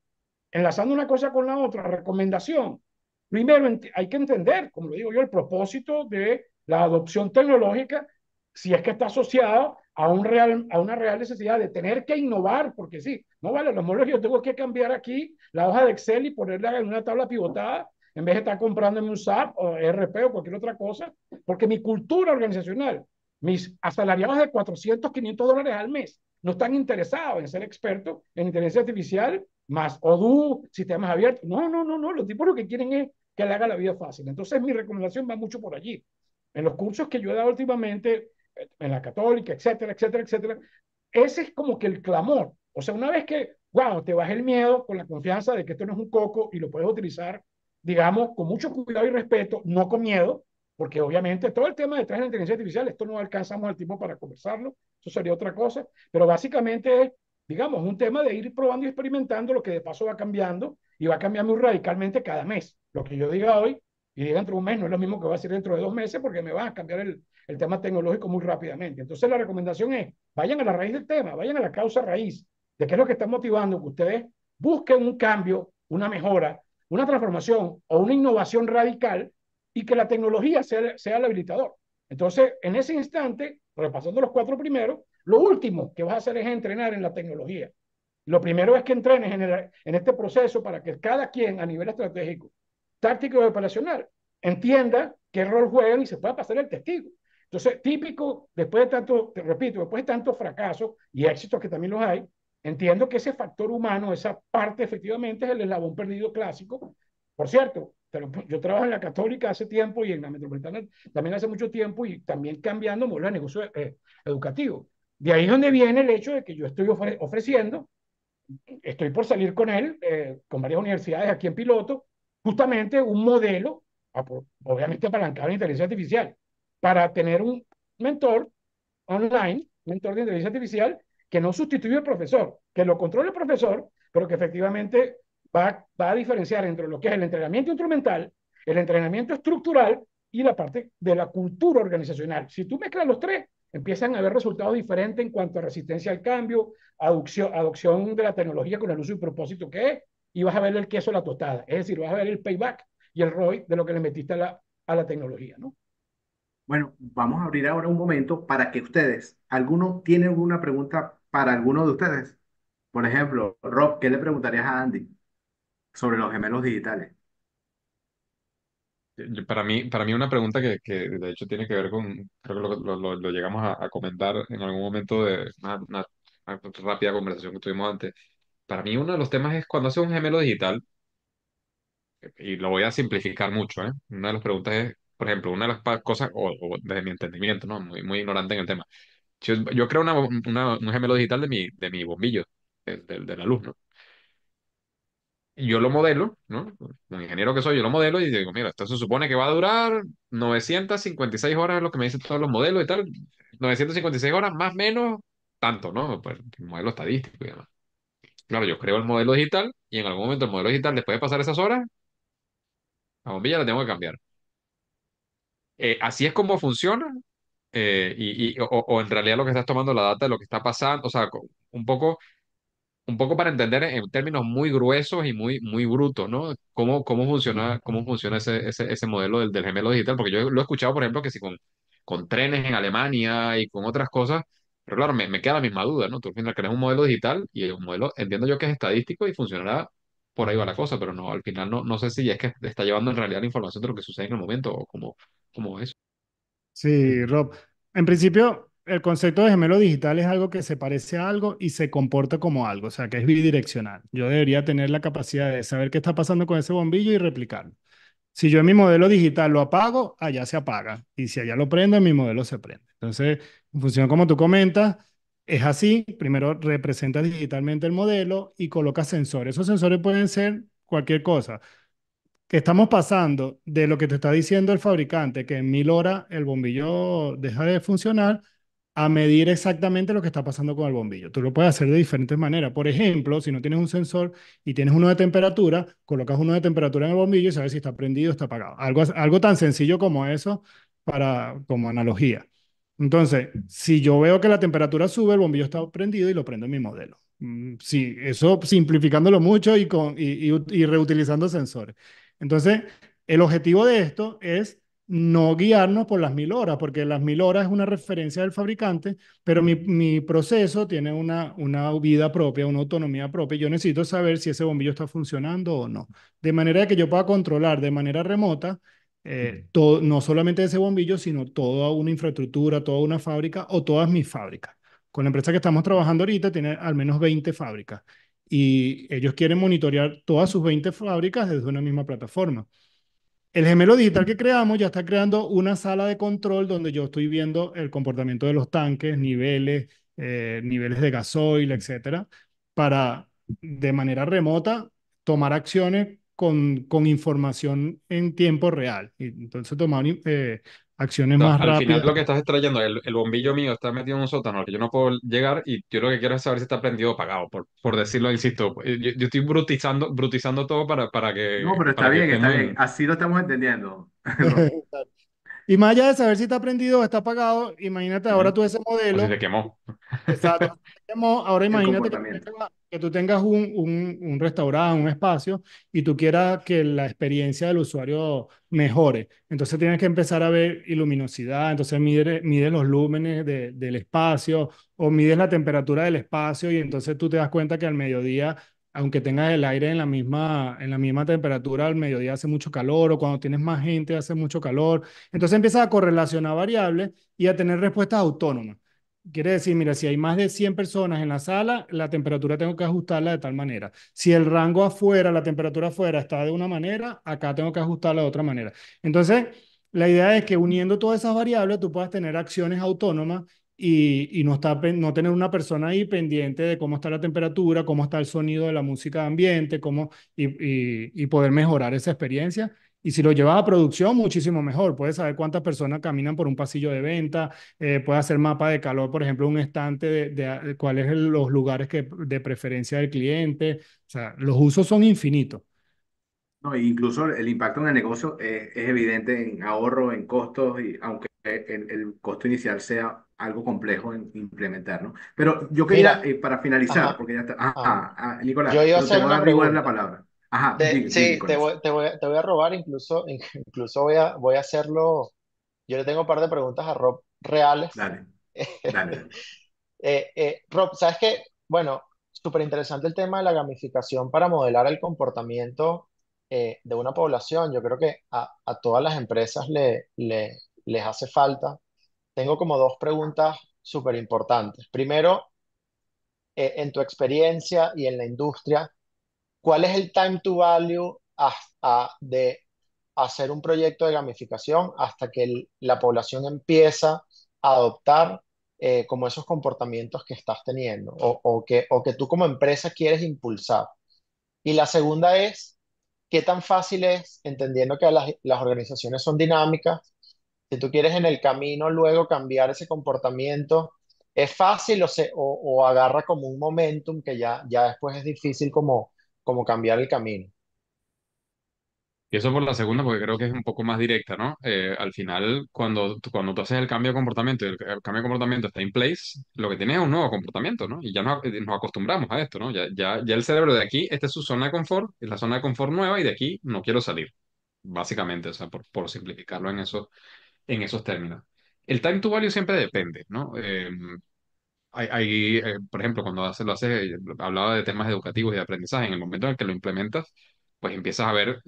enlazando una cosa con la otra, recomendación. Primero, hay que entender, como lo digo yo, el propósito de la adopción tecnológica, si es que está asociado a una real necesidad de tener que innovar, porque sí, no vale, los modelos yo tengo que cambiar aquí la hoja de Excel y ponerla en una tabla pivotada, en vez de estar comprándome un SAP o ERP o cualquier otra cosa, porque mi cultura organizacional, mis asalariados de 400, $500 al mes, no están interesados en ser expertos en inteligencia artificial, más Odoo, sistemas abiertos. No, no, no, no. Los tipos lo que quieren es que le haga la vida fácil. Entonces, mi recomendación va mucho por allí. En los cursos que yo he dado últimamente, en la Católica, etcétera, etcétera, etcétera, ese es como que el clamor. O sea, una vez que, wow, te baja el miedo con la confianza de que esto no es un coco y lo puedes utilizar, digamos, con mucho cuidado y respeto, no con miedo, porque obviamente todo el tema detrás de la inteligencia artificial, esto no alcanzamos el tiempo para conversarlo, eso sería otra cosa, pero básicamente es, digamos, un tema de ir probando y experimentando, lo que de paso va cambiando y va cambiando muy radicalmente cada mes. Lo que yo diga hoy y diga dentro de un mes no es lo mismo que va a decir dentro de 2 meses porque me va a cambiar el tema tecnológico muy rápidamente. Entonces la recomendación es, vayan a la raíz del tema, vayan a la causa raíz de qué es lo que está motivando que ustedes busquen un cambio, una mejora, una transformación o una innovación radical y que la tecnología sea el habilitador. Entonces, en ese instante, repasando los 4 primeros, lo último que vas a hacer es entrenar en la tecnología. Lo primero es que entrenes en este proceso para que cada quien a nivel estratégico, táctico y operacional entienda qué rol juegan y se pueda pasar el testigo. Entonces, típico, después de tanto, te repito, después de tantos fracasos y éxitos que también los hay, entiendo que ese factor humano, esa parte efectivamente es el eslabón perdido clásico. Por cierto, pero yo trabajo en la Católica hace tiempo y en la Metropolitana también hace mucho tiempo y también cambiando modelos de negocio educativo. De ahí es donde viene el hecho de que yo estoy ofreciendo, estoy por salir con él, con varias universidades aquí en piloto, justamente un modelo, obviamente apalancado en inteligencia artificial, para tener un mentor online, mentor de inteligencia artificial, que no sustituye al profesor, que lo controle el profesor, pero que efectivamente va a diferenciar entre lo que es el entrenamiento instrumental, el entrenamiento estructural y la parte de la cultura organizacional. Si tú mezclas los tres, empiezan a haber resultados diferentes en cuanto a resistencia al cambio, adopción de la tecnología con el uso y propósito que es, y vas a ver el queso a la tostada. Es decir, vas a ver el payback y el ROI de lo que le metiste a la tecnología, ¿no? Bueno, vamos a abrir ahora un momento para que ustedes, ¿alguno tiene alguna pregunta para alguno de ustedes? Por ejemplo, Rob, ¿qué le preguntarías a Andy sobre los gemelos digitales? Para mí una pregunta que de hecho tiene que ver con, creo que lo llegamos a comentar en algún momento de una rápida conversación que tuvimos antes. Para mí uno de los temas es cuando haces un gemelo digital, y lo voy a simplificar mucho, ¿eh? Una de las preguntas es, por ejemplo, una de las cosas, o desde mi entendimiento, ¿no? Muy ignorante en el tema. Yo creo un gemelo digital de mi bombillo, de la luz, ¿no? Y yo lo modelo, ¿no? Como ingeniero que soy, yo lo modelo y digo, mira, esto se supone que va a durar 956 horas, es lo que me dicen todos los modelos y tal. 956 horas más o menos tanto, ¿no? Pues el modelo estadístico y demás. Claro, yo creo el modelo digital y en algún momento el modelo digital, después de pasar esas horas, la bombilla la tengo que cambiar. Así es como funciona, o en realidad lo que estás tomando la data de lo que está pasando, o sea, un poco para entender en términos muy gruesos y muy brutos, ¿no? ¿Cómo funciona ese modelo del gemelo digital? Porque yo lo he escuchado, por ejemplo, que si con trenes en Alemania y con otras cosas, pero claro, me queda la misma duda, ¿no? Tú al final creas un modelo digital y el modelo, entiendo yo que es estadístico y funcionará por ahí va la cosa, pero no, al final no sé si es que está llevando en realidad la información de lo que sucede en el momento o cómo es. Sí, Rob. En principio, el concepto de gemelo digital es algo que se parece a algo y se comporta como algo, o sea, que es bidireccional. Yo debería tener la capacidad de saber qué está pasando con ese bombillo y replicarlo. Si yo en mi modelo digital lo apago, allá se apaga. Y si allá lo prendo, en mi modelo se prende. Entonces, en función como tú comentas, es así. Primero representas digitalmente el modelo y colocas sensores. Esos sensores pueden ser cualquier cosa que estamos pasando de lo que te está diciendo el fabricante, que en 1000 horas el bombillo deja de funcionar, a medir exactamente lo que está pasando con el bombillo. Tú lo puedes hacer de diferentes maneras. Por ejemplo, si no tienes un sensor y tienes uno de temperatura, colocas uno de temperatura en el bombillo y sabes si está prendido o está apagado. Algo tan sencillo como eso como analogía. Entonces, si yo veo que la temperatura sube, el bombillo está prendido y lo prendo en mi modelo. Sí, eso simplificándolo mucho y reutilizando sensores. Entonces, el objetivo de esto es no guiarnos por las 1000 horas, porque las 1000 horas es una referencia del fabricante, pero mi proceso tiene una vida propia, una autonomía propia. Yo necesito saber si ese bombillo está funcionando o no. De manera que yo pueda controlar de manera remota no solamente ese bombillo, sino toda una infraestructura, toda una fábrica o todas mis fábricas. Con la empresa que estamos trabajando ahorita tiene al menos 20 fábricas y ellos quieren monitorear todas sus 20 fábricas desde una misma plataforma. El gemelo digital que creamos ya está creando una sala de control donde yo estoy viendo el comportamiento de los tanques, niveles de gasoil, etcétera, para de manera remota tomar acciones con información en tiempo real. Y entonces tomar acciones Sea, más al final rápidas. lo que estás extrayendo, el bombillo mío está metido en un sótano al que yo no puedo llegar y yo lo que quiero es saber si está prendido o apagado, por decirlo, insisto. Yo estoy brutizando todo para No, que, pero para que está estemos bien. en... Así lo estamos entendiendo. Rob. Y más allá de saber si está prendido o está apagado, imagínate ahora Ujú. tú ese O si modelo. se quemó. Exacto. Ahora El imagínate comportamiento. que tú tengas un restaurante, un espacio, y tú quieras que la experiencia del usuario mejore. Entonces tienes que empezar a ver iluminosidad, entonces mide los lúmenes del espacio o mides la temperatura del espacio y entonces tú te das cuenta que al mediodía, aunque tengas el aire en la misma temperatura, al mediodía hace mucho calor o cuando tienes más gente hace mucho calor. Entonces empiezas a correlacionar variables y a tener respuestas autónomas. Quiere decir, mira, si hay más de 100 personas en la sala, la temperatura tengo que ajustarla de tal manera. Si el rango afuera, la temperatura afuera está de una manera, acá tengo que ajustarla de otra manera. Entonces, la idea es que uniendo todas esas variables, tú puedas tener acciones autónomas y no tener una persona ahí pendiente de cómo está la temperatura, cómo está el sonido de la música de ambiente, y poder mejorar esa experiencia. Y si lo llevas a producción, muchísimo mejor. Puedes saber cuántas personas caminan por un pasillo de venta, puede hacer mapa de calor, por ejemplo, un estante de cuáles son los lugares de preferencia del cliente. O sea, los usos son infinitos. No, e incluso el impacto en el negocio es evidente en ahorro, en costos, y aunque el costo inicial sea algo complejo en implementar, ¿no? Pero yo quería, Mira, para finalizar, ajá, porque ya está, ajá. Nicolás, Yo iba a pero te hacer voy a una dar igual la pregunta. palabra. Ajá, di, Sí, Nicolás, te voy a robar, incluso, incluso voy a hacerlo. Yo le tengo un par de preguntas a Rob reales. dale, dale. Rob, ¿sabes qué? Bueno, súper interesante el tema de la gamificación para modelar el comportamiento de una población. Yo creo que a todas las empresas les hace falta. Tengo como dos preguntas súper importantes. Primero, en tu experiencia y en la industria, ¿cuál es el time to value de hacer un proyecto de gamificación hasta que la población empieza a adoptar como esos comportamientos que estás teniendo o que tú como empresa quieres impulsar? Y la segunda es, ¿qué tan fácil es, entendiendo que las organizaciones son dinámicas, si tú quieres en el camino luego cambiar ese comportamiento, es fácil o agarra como un momentum que ya después es difícil como cambiar el camino? Y eso por la segunda, porque creo que es un poco más directa, ¿no? Al final, cuando tú haces el cambio de comportamiento y el cambio de comportamiento está en place, lo que tienes es un nuevo comportamiento, ¿no? Y ya nos acostumbramos a esto, ¿no? Ya el cerebro de aquí, esta es su zona de confort, es la zona de confort nueva y de aquí no quiero salir, básicamente, o sea, por simplificarlo en esos términos. El time to value siempre depende, ¿no? Por ejemplo, cuando lo haces, hablaba de temas educativos y de aprendizaje, en el momento en el que lo implementas, pues empiezas a ver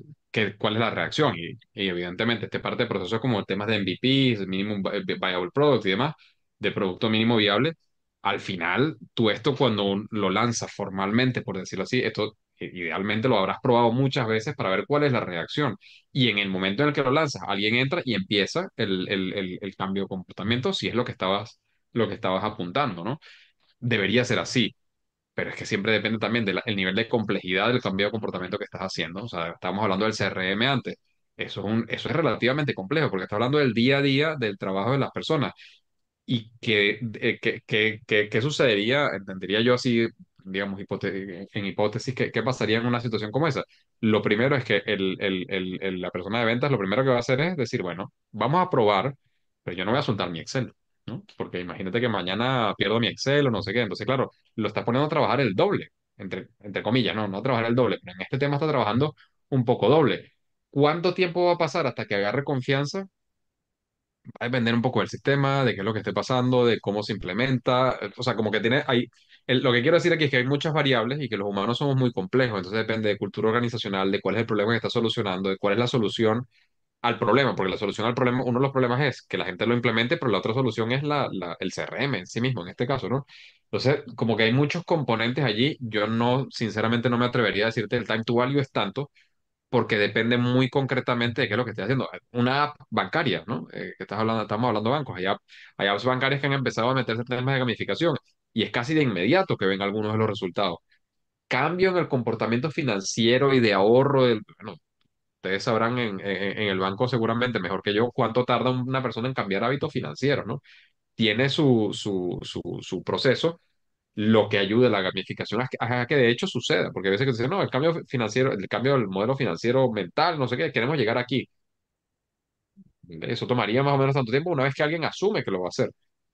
cuál es la reacción. Y evidentemente, este parte del proceso es como temas de MVPs, Minimum Viable Product y demás, de producto mínimo viable. Al final, tú esto cuando lo lanzas formalmente, por decirlo así, esto idealmente lo habrás probado muchas veces para ver cuál es la reacción. Y en el momento en el que lo lanzas, alguien entra y empieza el cambio de comportamiento, si es lo que estabas apuntando, ¿no? Debería ser así, pero es que siempre depende también del nivel de complejidad del cambio de comportamiento que estás haciendo. O sea, estábamos hablando del CRM antes. Eso es relativamente complejo porque está hablando del día a día del trabajo de las personas. ¿Y qué sucedería? Entendería yo así, digamos, en hipótesis, qué pasaría en una situación como esa. Lo primero es que la persona de ventas lo primero que va a hacer es decir, bueno, vamos a probar, pero yo no voy a soltar mi Excel, ¿no? Porque imagínate que mañana pierdo mi Excel o no sé qué. Entonces, claro, lo está poniendo a trabajar el doble, entre comillas, no a trabajar el doble, pero en este tema está trabajando un poco doble. ¿Cuánto tiempo va a pasar hasta que agarre confianza? Va a depender un poco del sistema, de qué es lo que esté pasando, de cómo se implementa. O sea, como que lo que quiero decir aquí es que hay muchas variables y que los humanos somos muy complejos. Entonces depende de cultura organizacional, de cuál es el problema que está solucionando, de cuál es la solución al problema. Porque la solución al problema, uno de los problemas es que la gente lo implemente, pero la otra solución es el CRM en sí mismo, en este caso, ¿no? Entonces, como que hay muchos componentes allí. Yo no, sinceramente, no me atrevería a decirte el time to value es tanto porque depende muy concretamente de qué es lo que estés haciendo. Una app bancaria, ¿no? Que estamos hablando de bancos. Hay apps bancarias que han empezado a meterse en temas de gamificación y es casi de inmediato que ven algunos de los resultados. Cambio en el comportamiento financiero y de ahorro. Bueno, ustedes sabrán en el banco seguramente mejor que yo cuánto tarda una persona en cambiar hábitos financieros, ¿no? Tiene su proceso, lo que ayude a la gamificación a que de hecho suceda, porque a veces que dicen, no, el cambio financiero, el cambio del modelo financiero mental, no sé qué, queremos llegar aquí. Eso tomaría más o menos tanto tiempo una vez que alguien asume que lo va a hacer.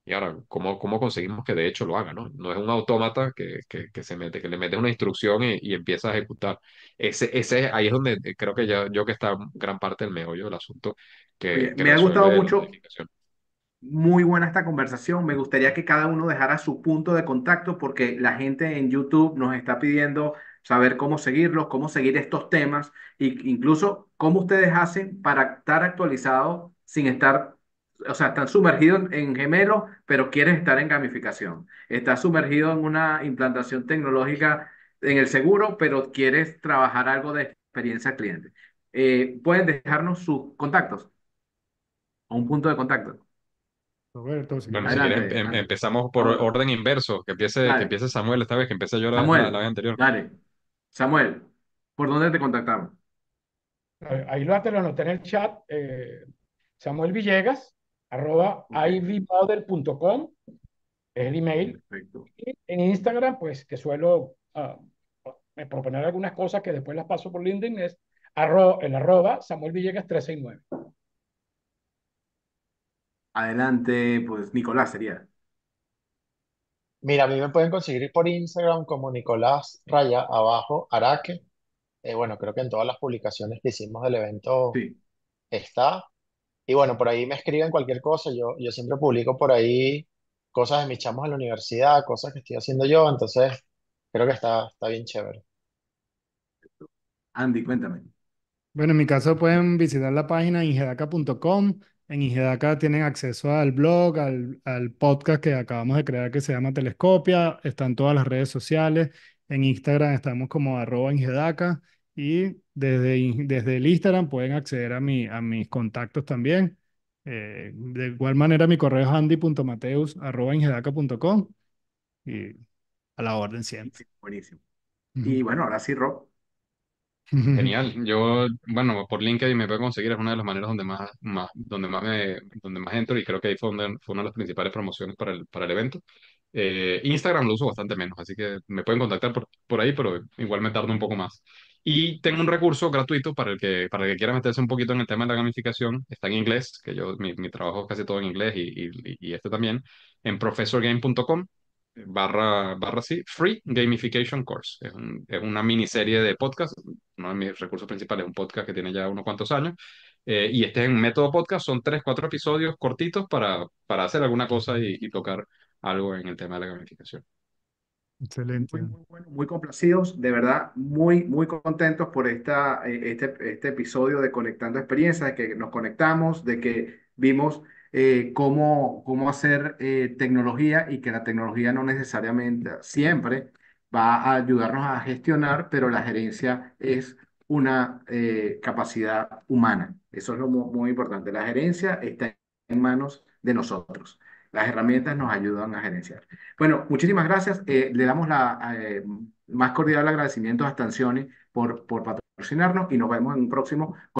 Y ahora, ¿cómo conseguimos que de hecho lo haga, ¿no? No es un autómata que se mete, que le metes una instrucción y empieza a ejecutar. Ahí es donde creo que yo que está gran parte del meollo del asunto Oye, que me ha gustado resuelve la mucho. modificación. Muy buena esta conversación. Me gustaría que cada uno dejara su punto de contacto porque la gente en YouTube nos está pidiendo saber cómo seguirlos, cómo seguir estos temas e incluso cómo ustedes hacen para estar actualizados sin estar, o sea, están sumergidos en Gemelo, pero quieres estar en gamificación. Estás sumergido en una implantación tecnológica en el seguro, pero quieres trabajar algo de experiencia cliente. ¿Pueden dejarnos sus contactos o un punto de contacto? Roberto, si Bueno, si quieres. quieres, Adelante, Andy. empezamos por Samuel. orden inverso, que Dale. empiece Samuel esta vez, que empecé yo la Samuel, vez anterior. dale. Samuel, ¿por dónde te contactamos? Ahí te lo anoté en el chat. Samuel Villegas, Ok, ivmodel.com, es el email. perfecto. Y en Instagram, pues que suelo proponer algunas cosas que después las paso por LinkedIn, es el arroba Samuel Villegas 369. Adelante, pues Nicolás sería. Mira, a mí me pueden conseguir por Instagram como Nicolás Raya abajo Araque. Bueno, creo que en todas las publicaciones que hicimos del evento Sí. está. Y bueno, por ahí me escriben cualquier cosa. Yo siempre publico por ahí cosas de mis chamos en la universidad, cosas que estoy haciendo yo. Entonces, creo que está bien chévere. Andy, cuéntame. Bueno, en mi caso pueden visitar la página ingedaca.com. En Ingedaca tienen acceso al blog, al podcast que acabamos de crear que se llama Telescopia. Están todas las redes sociales. En Instagram estamos como @Ingedaca. Y desde el Instagram pueden acceder a mis contactos también. De igual manera, mi correo es andy.mateus@ingedaca.com. Y a la orden siempre. Buenísimo, buenísimo. Y bueno, ahora sí, Rob. Genial. Yo, bueno, por LinkedIn me puedo conseguir, es una de las maneras donde más entro y creo que ahí fue una de las principales promociones para el evento. Instagram lo uso bastante menos, así que me pueden contactar por ahí, pero igual me tardo un poco más. Y tengo un recurso gratuito para el que quiera meterse un poquito en el tema de la gamificación. Está en inglés, que mi trabajo es casi todo en inglés y este también, en professorgame.com sí, Free Gamification Course. Es una miniserie de podcast. Uno de mis recursos principales es un podcast que tiene ya unos cuantos años. Y este es en método podcast, son 3, 4 episodios cortitos para hacer alguna cosa y tocar algo en el tema de la gamificación. Excelente. Muy, muy bueno, muy complacidos, de verdad, muy, muy contentos por este episodio de Conectando Experiencias, de que nos conectamos, de que vimos cómo hacer tecnología y que la tecnología no necesariamente siempre va a ayudarnos a gestionar, pero la gerencia es una capacidad humana. Eso es lo muy importante. La gerencia está en manos de nosotros. Las herramientas nos ayudan a gerenciar. Bueno, muchísimas gracias. Le damos más cordial agradecimiento a Stanzioni por patrocinarnos y nos vemos en un próximo.